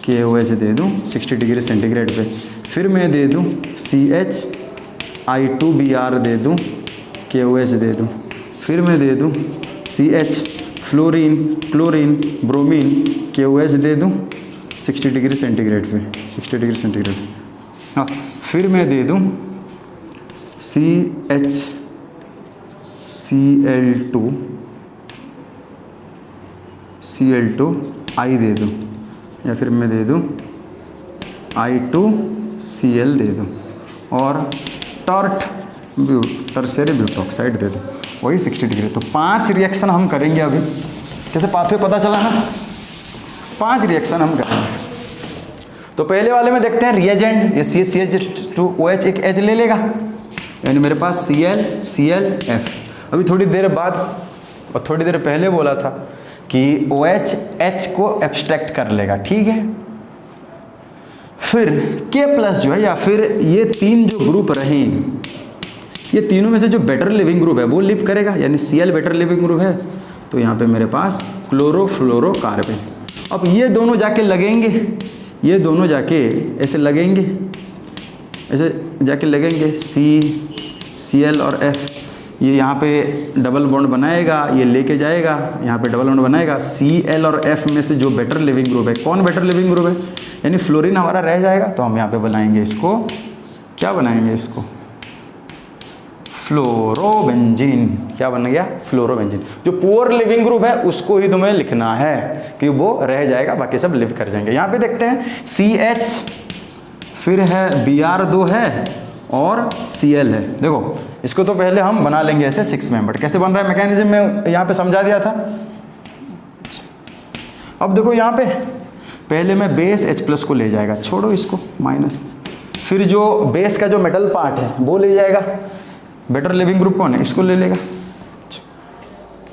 KOH दे दूँ 60 डिग्री सेंटीग्रेड पे। फिर मैं दे दूँ CHI2Br दे दूँ, KOH दे दूँ। फिर मैं दे दूँ CH fluorine, chlorine, bromine, KOH दे दूँ 60 डिग्री सेंटीग्रेड पे, 60 डिग्री सेंटीग्रेड। हाँ, फिर मैं दे दूँ CHCl2I दे दूँ, या फिर मैं दे दूँ I2Cl दे दूँ और टर्शियरी ब्यूटॉक्साइड दे दूँ, वही 60 डिग्री। तो 5 रिएक्शन हम करेंगे अभी। कैसे पाथवे पता चला ना? 5 रिएक्शन हम करेंगे। तो पहले वाले में देखते हैं रिएजेंट, ये CH2OH एक H ले लेगा, यानी मेरे पास ClClF। अभी थोड़ी देर बाद और थोड़ी देर पहले बोला था कि OH H को एब्स्ट्रैक्ट कर लेगा, ठीक है। फिर K+ जो है, या फिर ये 3 जो ग्रुप रहे, ये तीनों में से जो बेटर लिविंग ग्रुप है वो लिव करेगा, यानी Cl बेटर लिविंग ग्रुप है। तो यहाँ पे मेरे पास क्लोरोफ्लोरोकार्बन। अब ये दोनों जाके लगेंगे, ये दोनों जाके ऐसे लगेंगे, ऐसे जाके लगेंगे Cl और F, ये यहाँ पे डबल बॉन्ड बनाएगा, ये लेके जाएगा, यहाँ पे डबल बॉन्ड बनाएगा। Cl और F में से जो बेटर लिविंग ग्रुप है, कौन बेटर लिविंग ग्रुप है? यानी फ्लोरीन हमारा रह जाएगा। तो हम यहाँ पे बनाएंगे इसको, क्या बनाएंगे इसको? फ्लोरोबेंजीन। क्या बन गया? फ्लोरोबेंजीन। जो पुअर लिविंग ग्रुप है उसको ही तुम्हें लिखना है कि वो रह जाएगा, बाकी सब लिव कर जाएंगे। यहाँ पे देखते हैं CH, फिर है Br2 है और Cl है। देखो इसको तो पहले हम बना लेंगे ऐसे 6 मेंबर। कैसे बन रहा है मैकेनिज्म में यहाँ पे समझा दिया था। अब देखो यहाँ पे पहले मैं बेस H+ को ले जाएगा, छोड़ो इसको माइनस, फिर जो बेस का जो मेटल पार्ट है वो ले जाएगा। बेटर लिविंग ग्रुप कौन है? इसको ले लेगा।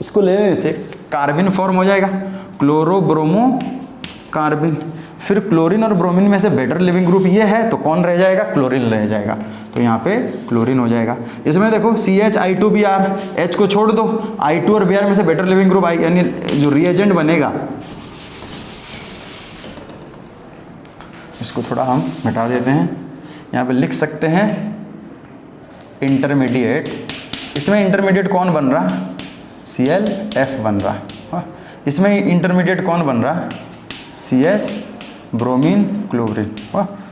इसको लेने से कार्बन फॉर्म हो जाएगा, क्लोरोब्रोमो कार्बन। फिर क्लोरीन और ब्रोमीन में से बेटर लिविंग ग्रुप ये है, तो कौन रह जाएगा? क्लोरीन रह जाएगा। तो यहाँ पे क्लोरीन हो जाएगा। इसमें देखो CH2Br, H को छोड़ दो, I2 और Br में से बेटर लिविंग ग्रुप आई, यानी जो रिएजेंट बनेगा, इसको थोड़ा हम मिटा देते हैं। यहाँ पे लिख सकते हैं इंटरमीडिएट। इसमें इंटरमीडिएट कौन बन रहा? ClF बन रहा। इसमें इंटरमीडिएट कौन बन रहा? CH, bromine, chlorine.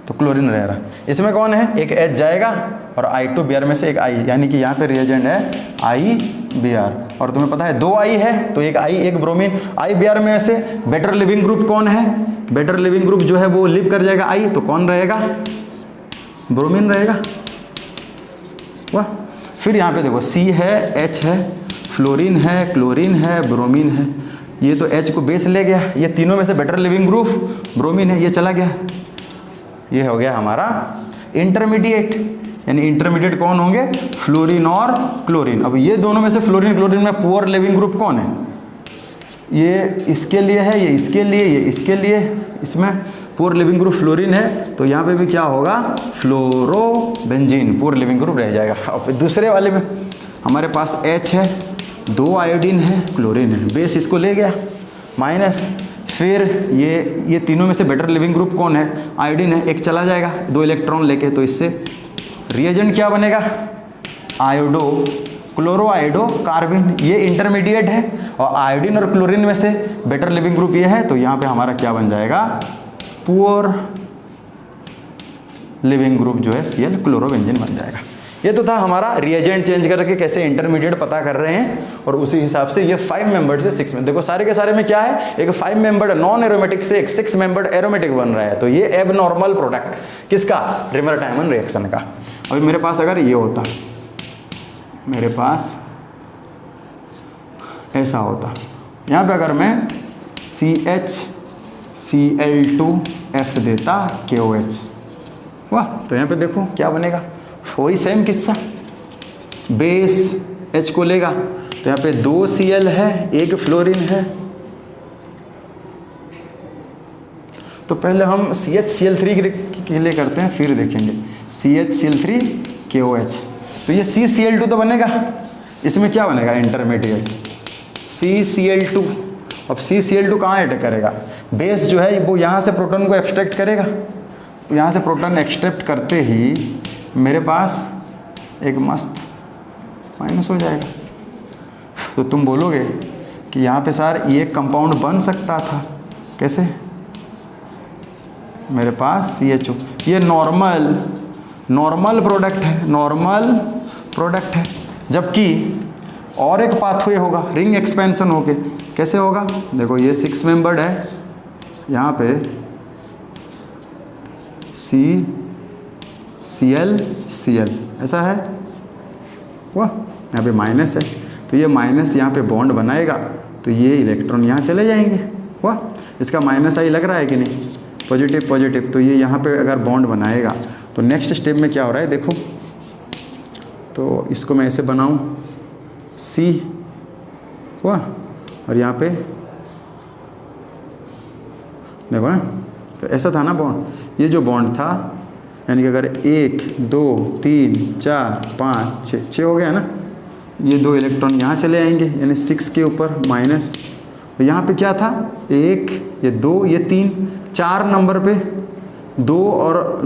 तो क्लोरीन रह रहा। इसमें कौन है? एक H जाएगा और I2 Br में से एक I, यानी कि यहाँ पे रिएजेंट है IBr। और तुम्हें पता है 2 I है, तो एक I एक ब्रोमीन। IBr में से बेटर लिविंग ग्रुप कौन है? बेटर लिविंग ग्रुप जो है वो लिव कर जाएगा I, तो कौन रहेगा? ब्रोमीन रहेगा। वाह। फिर यहाँ पे देखो C है, H है, फ्लोरीन है, क्लोरीन है, ब्रोमीन है। ये तो H को बेस ले गया, ये तीनों में से बेटर लिविंग ग्रुप ब्रोमीन है, ये चला गया। ये हो गया हमारा इंटरमीडिएट। यानी इंटरमीडिएट कौन होंगे? फ्लोरीन और क्लोरीन। अब ये दोनों में से फ्लोरीन क्लोरीन में पुअर लिविंग ग्रुप कौन है? ये इसके लिए है, ये इसके लिए, ये इसके लिए। इसमें पुअर लिविंग ग्रुप फ्लोरीन है, तो यहाँ पे भी क्या होगा? फ्लोरोबेंजीन, पुअर लिविंग ग्रुप रह जाएगा। और फिर दूसरे वाले में हमारे पास H है, 2 आयोडीन है, क्लोरीन है, बेस इसको ले गया माइनस। फिर ये तीनों में से बेटर लिविंग ग्रुप कौन है? आयोडीन है, एक चला जाएगा 2 इलेक्ट्रॉन लेके, तो इससे रिएजेंट क्या बनेगा? Iodo, chloro iodo carbon. ये इंटरमीडिएट है और आयोडीन और क्लोरीन में से बेटर लिविंग ग्रुप ये है, तो यहाँ पे हमारा क्या बन जाएगा? पुअर लिविंग ग्रुप जो है Cl क्लोरोबेंजीन बन जाएगा। ये तो था हमारा रिएजेंट चेंज करके कैसे इंटरमीडिएट पता कर रहे हैं, और उसी हिसाब से ये 5 मेंबर्ड से 6 में, देखो सारे के सारे में क्या है? एक 5 मेंबर्ड नॉन एरोमेटिक से एक 6 मेंबर्ड एरोमेटिक बन रहा है। तो ये एबनॉर्मल प्रोडक्ट किसका? रिवर टाइमन रिएक्शन का। अभी मेरे पास अगर ये होता, मेरे पास ऐसा होता, यहाँ पे अगर मैं CHCl2F देता KOH, वाह, तो यहाँ पे देखो क्या बनेगा? वही सेम किस्सा, बेस H को लेगा, तो यहाँ पे 2 Cl है, 1 फ्लोरीन है। तो पहले हम CHCl3 के लिए करते हैं, फिर देखेंगे CHCl3 KOH। तो ये CCl2 तो बनेगा, इसमें क्या बनेगा? Intermediate CCl2। अब CCl2 कहाँ अटैक करेगा? बेस जो है वो यहाँ से प्रोटॉन को एक्सट्रैक्ट करेगा, यहाँ से प्रोटॉन एक्सट्रैक्ट करते ही मेरे पास एक मस्त माइनस हो जाएगा। तो तुम बोलोगे कि यहाँ पे सर ये कंपाउंड बन सकता था, कैसे? मेरे पास CHO, ये नॉर्मल प्रोडक्ट है, नॉर्मल प्रोडक्ट है। जबकि और एक पाथवे होगा रिंग एक्सपेंशन होके, कैसे होगा? देखो ये 6 मेंबर्ड है, यहाँ पे CL ऐसा है, वाह, यहाँ पे माइनस है, तो ये माइनस यहाँ पे बॉन्ड बनाएगा, तो ये इलेक्ट्रॉन यहाँ चले जाएंगे, वाह। इसका माइनस आई लग रहा है कि नहीं? पॉजिटिव पॉजिटिव, तो ये यहाँ पे अगर बॉन्ड बनाएगा, तो नेक्स्ट स्टेप में क्या हो रहा है देखो। तो इसको मैं ऐसे बनाऊँ C, वाह, और यहाँ पे देखो ना, तो ऐसा था ना बॉन्ड। ये जो बॉन्ड था, यानी कि अगर 1 2 3 4 5 6 हो गया ना, ये 2 इलेक्ट्रॉन यहाँ चले आएंगे, यानी 6 के ऊपर माइनस। तो यहाँ पे क्या था? 1, ये 2, ये 3, 4 नंबर पे 2, और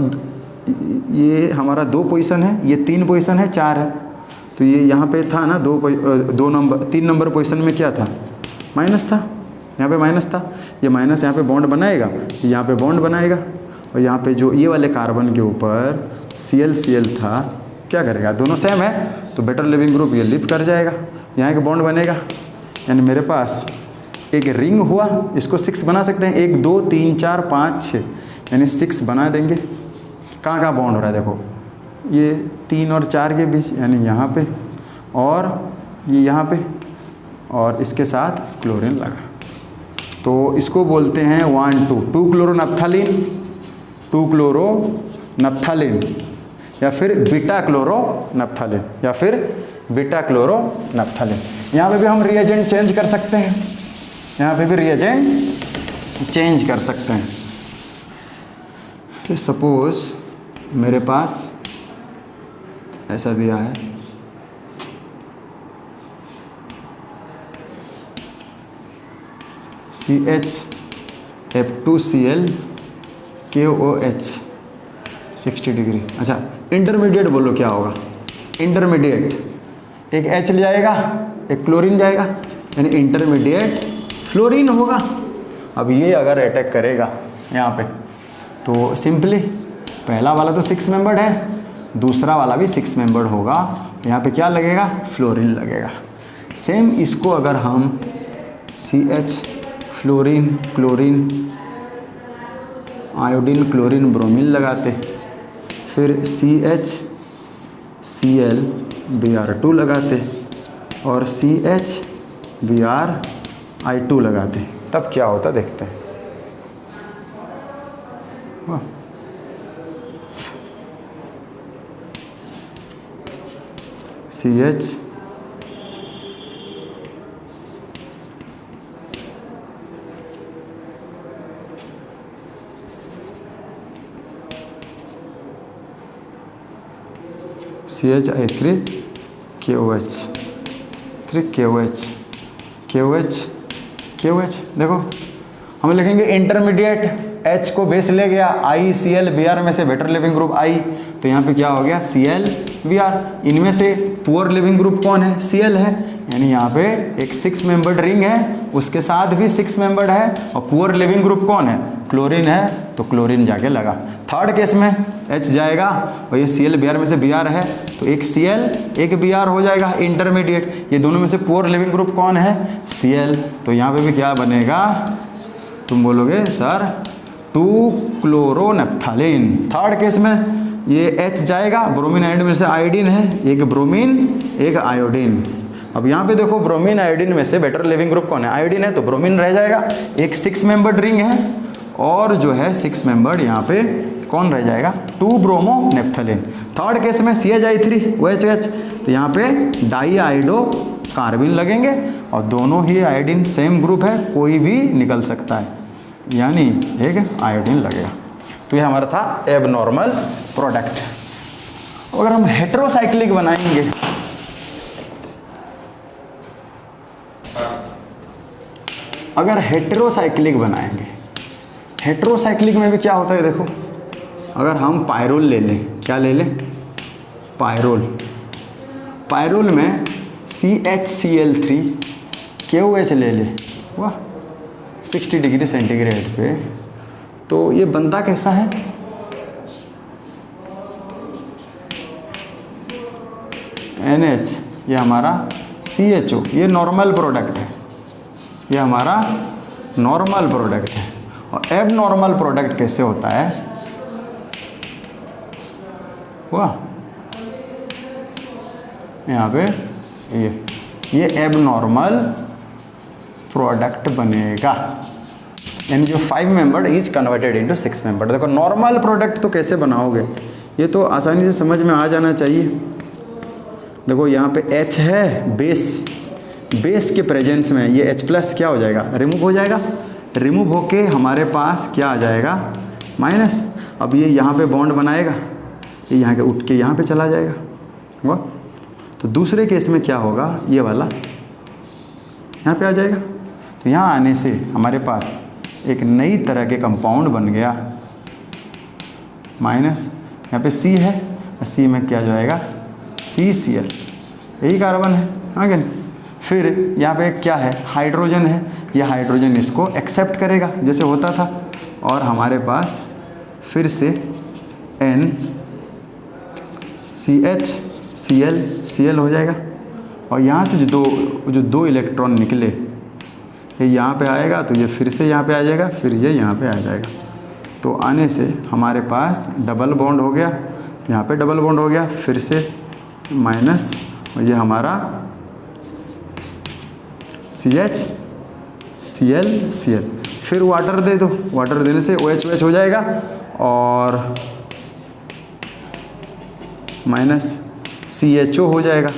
ये हमारा 2 पोजीशन है, ये 3 पोजीशन है, 4 है। तो ये यहाँ पे था ना 3 नंबर पोजीशन में क्या था? माइनस था, यहाँ पे माइनस था। ये माइनस यहाँ पे बॉन्ड बनाएगा, यहाँ पे बॉन्ड बनाएगा, और यहाँ पे जो ये वाले कार्बन के ऊपर Cl था, क्या करेगा? दोनों सेम है, तो बेटर लिविंग ग्रुप ये लिव कर जाएगा, यहाँ एक बॉन्ड बनेगा। यानी मेरे पास एक रिंग हुआ, इसको 6 बना सकते हैं, 1 2 3 4 5 6, यानी 6 बना देंगे। कहाँ कहाँ बॉन्ड हो रहा है देखो, ये 3 और 4 के बीच, यानी यहाँ पे, और ये यहाँ पे, और इसके साथ क्लोरीन लगा। तो इसको बोलते हैं 2 क्लोरोनप्थालीन, 2 क्लोरोनप्थालीन, या फिर बीटा क्लोरोनप्थालीन, या फिर बीटा क्लोरोनप्थालीन। यहाँ पे भी हम रिएजेंट चेंज कर सकते हैं, यहाँ पे भी रिएजेंट चेंज कर सकते हैं। कि सपोज मेरे पास ऐसा दिया है, CHF2Cl KOH 60 डिग्री। अच्छा, इंटरमीडिएट बोलो क्या होगा? इंटरमीडिएट, एक H ले जाएगा, एक क्लोरीन जाएगा, यानी इंटरमीडिएट फ्लोरीन होगा। अब ये अगर अटैक करेगा यहाँ पे तो सिंपली पहला वाला तो 6 मेंबर्ड है, दूसरा वाला भी 6 मेंबर्ड होगा, यहाँ पे क्या लगेगा? फ्लोरीन लगेगा। सेम इसको अगर हम CH fluorine chlorine iodine chlorine bromine लगाते, फिर CHCl Br2 लगाते और CHBrI2 लगाते, तब क्या होता देखते हैं। वाह, CH CHI3 KOH 3 KOH देखो हम लिखेंगे इंटरमीडिएट H को बेस ले गया, ICl Br में से बेटर लिविंग ग्रुप I, तो यहाँ पे क्या हो गया? Cl Br। इनमें से पुअर लिविंग ग्रुप कौन है? Cl है, यानी यहाँ पे एक 6 मेंबर्ड रिंग है, उसके साथ भी 6 मेंबर्ड है, और पुअर लिविंग ग्रुप कौन है? क्लोरीन है, तो क्लोरीन जाके लगा। थर्ड केस में H जाएगा और ये Cl Br में से Br है, तो एक Cl एक Br हो जाएगा इंटरमीडिएट। ये दोनों में से पुअर लिविंग ग्रुप कौन है? Cl। तो यहाँ पे भी क्या बनेगा? तुम बोलोगे सर 2 क्लोरोनेप्थलीन। थर्ड केस में ये H जाएगा, ब्रोमीन आयोडीन में से आयोडीन है, एक ब्रोमीन एक आयोडीन। अब यहाँ पे देखो ब्रोमीन आयोडीन में से बेटर लिविंग ग्रुप कौन है? आयोडीन है, तो ब्रोमीन रह जाएगा। एक 6 मेंबर्ड रिंग है और जो है 6 मेंबर्ड यहाँ पे कौन रह जाएगा? 2 ब्रोमोनेप्थलीन। थर्ड केस में CHI3 OH, तो यहाँ पे डाई आयोडो कार्बिन लगेंगे और दोनों ही आयोडीन सेम ग्रुप है, कोई भी निकल सकता है, यानी एक आयोडीन लगेगा। तो ये हमारा था एबनॉर्मल प्रोडक्ट। अगर हम हेटेरोसाइक्लिक बनाएंगे, अगर हेटेरोसाइक्लिक बनाएंगे, हेटेरोसाइक्लिक में भी क्या होता है देखो, अगर हम पायरोल ले लें, क्या ले लें? पायरोल। पायरोल में CHCl3 KOH ले लें, वाह 60 डिग्री सेंटीग्रेड पे, तो ये बनता कैसा है? NH, ये हमारा CHO, ये नॉर्मल प्रोडक्ट है, ये हमारा नॉर्मल प्रोडक्ट है। और एब नॉर्मल प्रोडक्ट कैसे होता है? वाह, यहाँ पे ये एब नॉर्मल प्रोडक्ट बनेगा, यानी जो 5 membered is converted into 6 membered. देखो नॉर्मल प्रोडक्ट तो कैसे बनाओगे, ये तो आसानी से समझ में आ जाना चाहिए। देखो यहाँ पे H है बेस के प्रेजेंस में ये H+ क्या हो जाएगा? रिमूव हो जाएगा, रिमूव होके हमारे पास क्या आ जाएगा? माइनस। अब ये यहाँ पे बॉन्ड बनाएगा, ये यहाँ के उठ के यहाँ पे चला जाएगा, वाह। तो दूसरे केस में क्या होगा? ये वाला यहाँ पे आ जाएगा, तो यहाँ आने से हमारे पास एक नई तरह के कंपाउंड बन गया, माइनस। यहाँ पे C है, C में क्या जाएगा? CCl, यही कार्बन है, हाँ क्या? फिर यहाँ पे क्या है? हाइड्रोजन है, ये हाइड्रोजन इसको एक्सेप्ट करेगा जैसे होता था, और हमारे पास फिर से N CH Cl हो जाएगा, और यहाँ से जो दो इलेक्ट्रॉन निकले ये यहाँ पे आएगा, तो ये फिर से यहाँ पे आ जाएगा, फिर ये यहाँ पे आ जाएगा। तो आने से हमारे पास डबल बॉन्ड हो गया, यहाँ पे डबल बॉन्ड हो गया, फिर से माइनस, और ये हमारा CH Cl फिर वाटर दे दो, वाटर देने से OH हो जाएगा, और माइनस CHO हो जाएगा,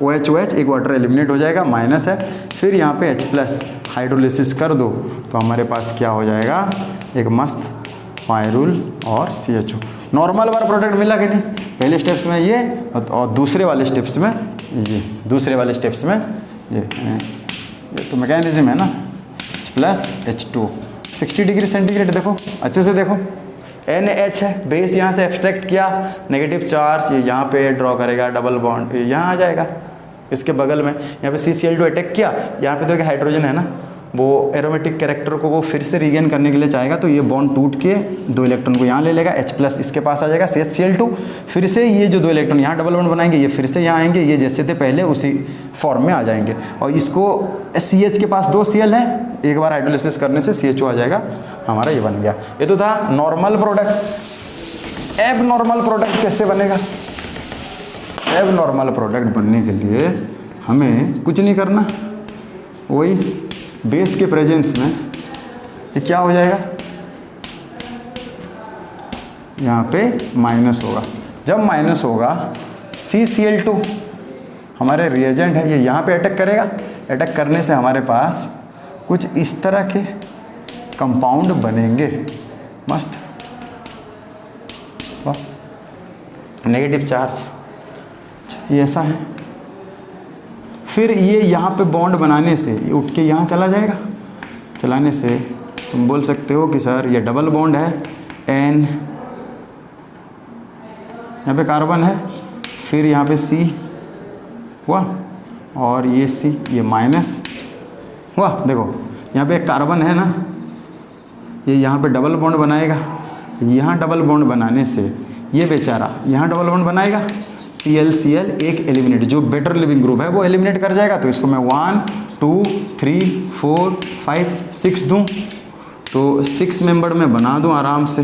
OH एक वाटर एलिमिनेट हो जाएगा, माइनस है। फिर यहाँ पे H+ हाइड्रोलिसिस कर दो, तो हमारे पास क्या हो जाएगा? एक मस्त पायरुल और CHO। नॉर्मल वाला प्रोडक्ट मिला कि नहीं, पहले स्टेप्स में ये और दूसरे वाले स्टेप्स में ये, दूसरे वाले स्टेप्स में ये तो मैकेनिज्म है ना, प्लस H2 60 डिग्री सेंटीग्रेड। देखो अच्छे से देखो, NH है, बेस यहाँ से एब्स्ट्रैक्ट किया, नेगेटिव चार्ज ये यहाँ पे ड्रॉ करेगा, डबल बॉन्ड यहाँ आ जाएगा इसके बगल में। यहाँ पे CCl2 अटैक किया, यहाँ पे तो एक हाइड्रोजन है ना, वो एरोमेटिक कैरेक्टर को वो फिर से रीगेन करने के लिए चाहेगा, तो ये बॉन्ड टूट के 2 इलेक्ट्रॉन को यहाँ ले लेगा, H+ इसके पास आ जाएगा, CHCl2 फिर से ये जो 2 इलेक्ट्रॉन यहाँ डबल बॉन्ड बनाएंगे, ये फिर से यहाँ आएंगे, ये जैसे थे पहले उसी फॉर्म में आ जाएंगे। और इसको CH के पास 2 Cl है, एक बार हाइड्रोलिसिस करने से CHO आ जाएगा, हमारा ये बन गया। ये तो था नॉर्मल प्रोडक्ट। एब नॉर्मल प्रोडक्ट कैसे बनेगा? एब नॉर्मल प्रोडक्ट बनने के लिए हमें कुछ नहीं करना, वही बेस के प्रेजेंस में ये क्या हो जाएगा, यहाँ पे माइनस होगा। जब माइनस होगा CCl2 हमारे रिएजेंट है, ये यहाँ पे अटैक करेगा, अटैक करने से हमारे पास कुछ इस तरह के कंपाउंड बनेंगे, मस्त वाह, नेगेटिव चार्ज, ये ऐसा है। फिर ये यहाँ पे बॉन्ड बनाने से ये उठ के यहाँ चला जाएगा, चलाने से तुम बोल सकते हो कि सर ये डबल बॉन्ड है, N यहाँ पे कार्बन है, फिर यहाँ पे C हुआ और ये C, ये माइनस हुआ। देखो यहाँ पे एक कार्बन है ना, ये यहाँ पे डबल बॉन्ड बनाएगा, यहाँ डबल बॉन्ड बनाने से ये बेचारा यहाँ डबल बॉन्ड बनाएगा, Cl एक एलिमिनेट, जो बेटर लिविंग ग्रुप है वो एलिमिनेट कर जाएगा। तो इसको मैं 1 2 3 4 5 6 दूँ, तो 6 मेंबर में बना दूँ आराम से।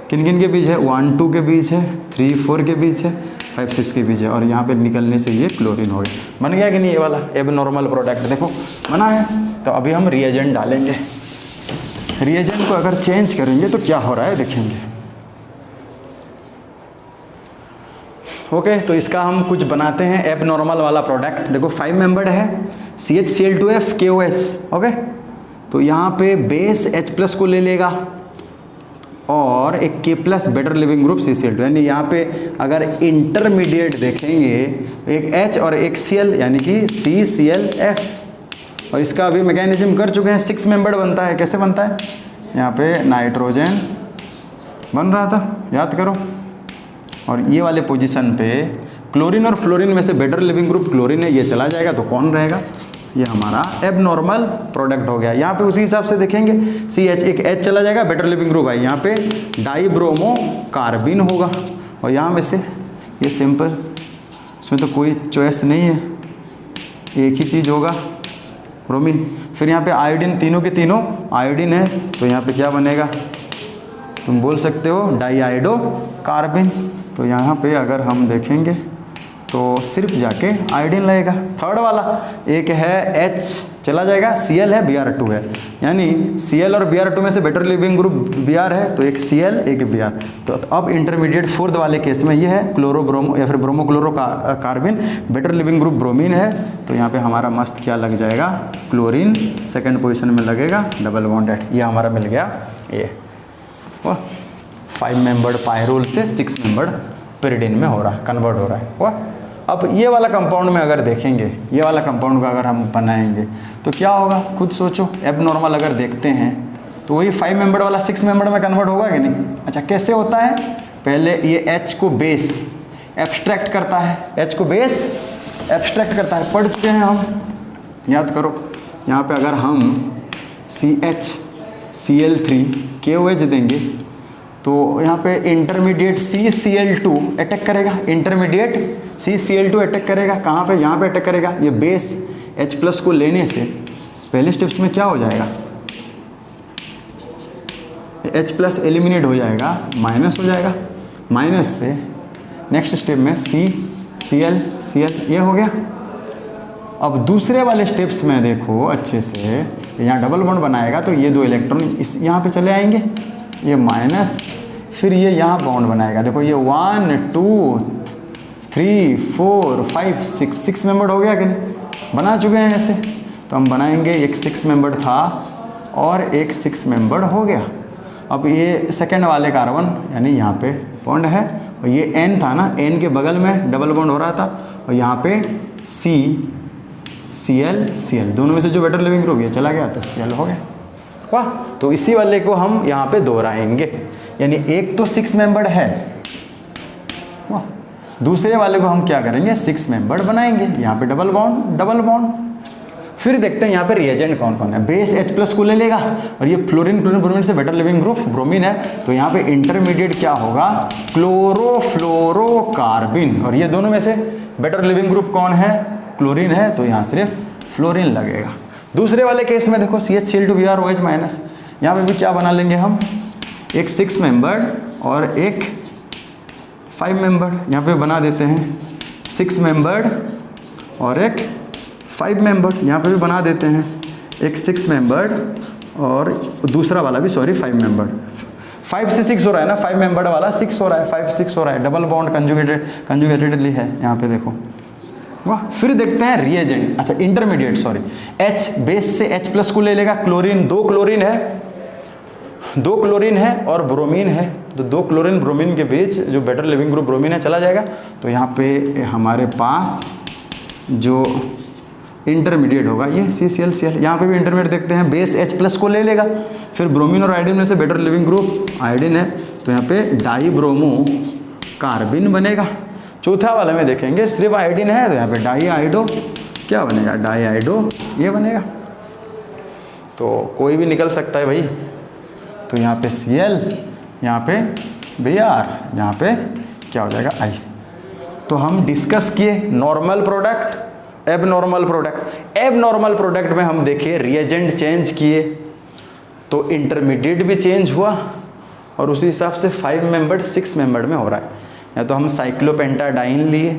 किन किन के बीच है? 1 2 के बीच है, 3 4 के बीच है, 5 6 के बीच है, और यहाँ पे निकलने से ये क्लोरीन हो गया। बन गया कि नहीं ये वाला एब नॉर्मल प्रोडक्ट? देखो बना है। तो अभी हम रिएजेंट डालेंगे। रिएजेंट को अगर चेंज करेंगे तो क्या हो रहा है देखेंगे। ओके तो इसका हम कुछ बनाते हैं एब नॉर्मल वाला प्रोडक्ट। देखो 5 मेंबर्ड है, CHCl2F KOS। ओके तो यहाँ पे बेस H+ को ले लेगा और एक K+ better leaving group CCl2, यानी यहाँ पे अगर इंटरमीडिएट देखेंगे एक H और एक Cl यानी कि CClF। और इसका अभी मैकेनिज्म कर चुके हैं, 6 मेंबर्ड बनता है। कैसे बनता है? यहाँ पे नाइट्रोजन बन रहा था, याद करो, और ये वाले पोजीशन पे क्लोरीन और फ्लोरीन में से बेटर लिविंग ग्रुप क्लोरीन है, ये चला जाएगा तो कौन रहेगा? ये हमारा एब नॉर्मल प्रोडक्ट हो गया। यहाँ पे उसी हिसाब से देखेंगे, CH एक H चला जाएगा, बेटर लिविंग ग्रुप है, यहाँ पे डाइब्रोमो कार्बिन होगा, और यहाँ में से ये सिंपल, इसमें तो कोई चॉइस नहीं है, एक ही चीज़ होगा ब्रोमीन। फिर यहाँ पे आयोडीन, तीनों के तीनों आयोडीन है, तो यहाँ पे क्या बनेगा? तुम बोल सकते हो डाईआयोडो कार्बिन। तो यहाँ पे अगर हम देखेंगे तो सिर्फ जाके आयोडीन लगेगा। थर्ड वाला एक है H चला जाएगा, Cl है, Br2 है, यानी Cl और Br2 में से बेटर लिविंग ग्रुप Br है, तो एक Cl एक Br। तो अब इंटरमीडिएट फोर्थ वाले केस में ये है क्लोरोब्रोमो या फिर bromochloro कार्बिन, better leaving group bromine है, तो यहाँ पे हमारा मस्त क्या लग जाएगा? क्लोरीन सेकेंड पोजिशन में लगेगा, डबल बॉन्ड एट, ये हमारा मिल गया ये। 5 मेंबर्ड पायरोल से 6 मेंबर्ड पिरिडिन में हो रहा है, कन्वर्ट हो रहा है। वाह, अब ये वाला कंपाउंड में अगर देखेंगे, ये वाला कंपाउंड का अगर हम बनाएंगे तो क्या होगा? खुद सोचो। एब नॉर्मल अगर देखते हैं तो वही 5 मेंबर्ड वाला 6 मेंबर्ड में कन्वर्ट होगा कि नहीं? अच्छा कैसे होता है? पहले ये H को बेस एब्स्ट्रैक्ट करता है, H को बेस एब्स्ट्रैक्ट करता है, पढ़ चुके हैं हम, याद करो। यहाँ पे अगर हम CHCl3 KOH देंगे तो यहाँ पे इंटरमीडिएट CCl2 अटैक करेगा, इंटरमीडिएट CCl2 अटैक करेगा। कहाँ पे? यहाँ पे अटैक करेगा। ये बेस H+ को लेने से पहले स्टेप्स में क्या हो जाएगा? H+ एलिमिनेट हो जाएगा, माइनस हो जाएगा, माइनस से नेक्स्ट स्टेप में CCl ये हो गया। अब दूसरे वाले स्टेप्स में देखो अच्छे से, यहाँ डबल बॉन्ड बनाएगा तो ये 2 इलेक्ट्रॉन इस यहाँ पे चले आएंगे, ये माइनस, फिर ये यहाँ बॉन्ड बनाएगा। देखो ये 1 2 3 4 5 6 मेंबर्ड हो गया कि नहीं? बना चुके हैं ऐसे। तो हम बनाएंगे, एक 6 मेंबर्ड था और एक 6 मेंबर्ड हो गया। अब ये सेकंड वाले कार्बन यानी यहाँ पे बॉन्ड है, और ये N था ना, N के बगल में डबल बॉन्ड हो रहा था, और यहाँ पे Cl दोनों में से जो बेटर लिविंग ग्रुप ये चला गया तो Cl हो गया। वाह, तो इसी वाले को हम यहाँ पे दोहराएंगे, यानी एक तो 6 मेंबर्ड है, वाह, दूसरे वाले को हम क्या करेंगे 6 मेंबर्ड बनाएंगे, यहाँ पे डबल बॉन्ड। फिर देखते हैं यहाँ पे रिएजेंट कौन कौन है। बेस H+ को ले लेगा, और ये फ्लोरीन से बेटर लिविंग ग्रुप ब्रोमीन है, तो यहाँ पे इंटरमीडिएट क्या होगा क्लोरोफ्लोरोकार्बिन, और ये दोनों में से बेटर लिविंग ग्रुप कौन है क्लोरीन है, तो यहाँ सिर्फ फ्लोरीन लगेगा। दूसरे वाले केस में देखो CH2Br OH-, यहाँ पे भी क्या बना लेंगे हम, एक 6 मेंबर्ड और एक 5 मेंबर्ड, यहाँ पे बना देते हैं 6 मेंबर्ड और एक 5 मेंबर्ड, यहाँ पे भी बना देते हैं एक 6 मेंबर्ड और दूसरा वाला भी 5 मेंबर्ड। 5 से 6 हो रहा है ना, 5 मेंबर्ड वाला 6 हो रहा है, 5 6 हो रहा है, डबल बॉन्ड कंजुगेटेडली है यहाँ पे देखो। वाह, फिर देखते हैं रिएजेंट, अच्छा इंटरमीडिएट H बेस से H+ को ले लेगा, क्लोरीन, 2 क्लोरीन है और ब्रोमीन है, तो 2 क्लोरीन ब्रोमीन के बीच जो बेटर लिविंग ग्रुप ब्रोमीन है चला जाएगा, तो यहाँ पे हमारे पास जो इंटरमीडिएट होगा ये CCl। यहाँ पे भी इंटरमीडिएट देखते हैं, बेस H+ को ले लेगा, फिर ब्रोमीन और आयोडीन में से बेटर लिविंग ग्रुप आयोडीन है, तो यहाँ पे डाईब्रोमो कार्बिन बनेगा। चौथा वाले में देखेंगे सिर्फ आयोडीन है, तो यहाँ पे डाईआइडो क्या बनेगा, डाईआइडो ये बनेगा, तो कोई भी निकल सकता है भाई, तो यहाँ पे Cl, यहाँ पे Br, यहाँ पे क्या हो जाएगा I। तो हम डिस्कस किए नॉर्मल प्रोडक्ट, एबनॉर्मल प्रोडक्ट में हम देखे रिएजेंट चेंज किए तो इंटरमीडिएट भी चेंज हुआ, और उसी हिसाब से 5 मेंबर्ड 6 मेंबर्ड में हो रहा है। या तो हम साइक्लोपेंटाडाइन लिए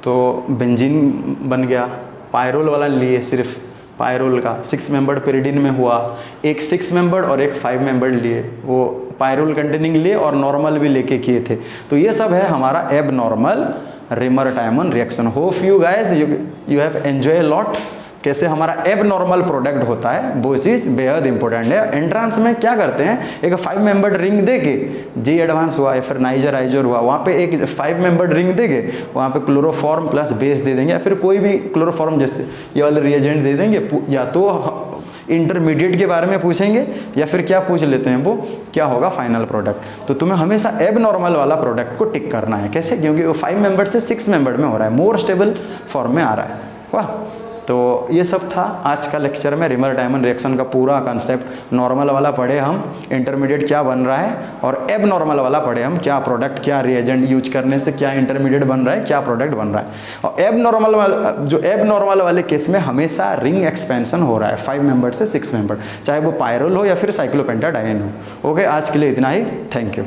तो बेंजीन बन गया, पायरोल वाला लिए सिर्फ पायरोल का 6 मेंबर्ड पेरिडीन में हुआ, एक 6 मेंबर्ड और एक 5 मेंबर्ड लिए, वो पायरोल कंटेनिंग लिए और नॉर्मल भी लेके किए थे। तो ये सब है हमारा abnormal Reimer Tiemann reaction. Hope you guys you have enjoy a lot. कैसे हमारा एबनॉर्मल प्रोडक्ट होता है वो चीज़ बेहद इंपॉर्टेंट है। एंट्रांस में क्या करते हैं, एक 5 मेंबर्ड रिंग देके, जी एडवांस हुआ या फिर नाइजर आइजर हुआ, वहाँ पे एक 5 मेंबर्ड रिंग देके वहाँ पे क्लोरोफॉर्म प्लस बेस दे देंगे, या फिर कोई भी क्लोरोफॉर्म जैसे ये वाले रिएजेंट दे देंगे। या तो इंटरमीडिएट के बारे में पूछेंगे या फिर क्या पूछ लेते हैं, वो क्या होगा फाइनल प्रोडक्ट। तो तुम्हें हमेशा एबनॉर्मल वाला प्रोडक्ट को टिक करना है। कैसे, क्योंकि वो 5 मेंबर्ड से 6 मेंबर्ड में हो रहा है, मोर स्टेबल फॉर्म में आ रहा है। वाह, तो ये सब था आज का लेक्चर में। रिमर-टायमन रिएक्शन का पूरा कॉन्सेप्ट, नॉर्मल वाला पढ़े हम, इंटरमीडिएट क्या बन रहा है, और एबनॉर्मल वाला पढ़े हम, क्या प्रोडक्ट, क्या रिएजेंट यूज करने से क्या इंटरमीडिएट बन रहा है, क्या प्रोडक्ट बन रहा है। और एबनॉर्मल वाले केस में हमेशा रिंग एक्सपेंशन हो रहा है 5 मेंबर्ड से 6 मेंबर्ड, चाहे वो पायरोल हो या फिर साइक्लोपेंटाडाइन हो। ओके, आज के लिए इतना ही, थैंक यू।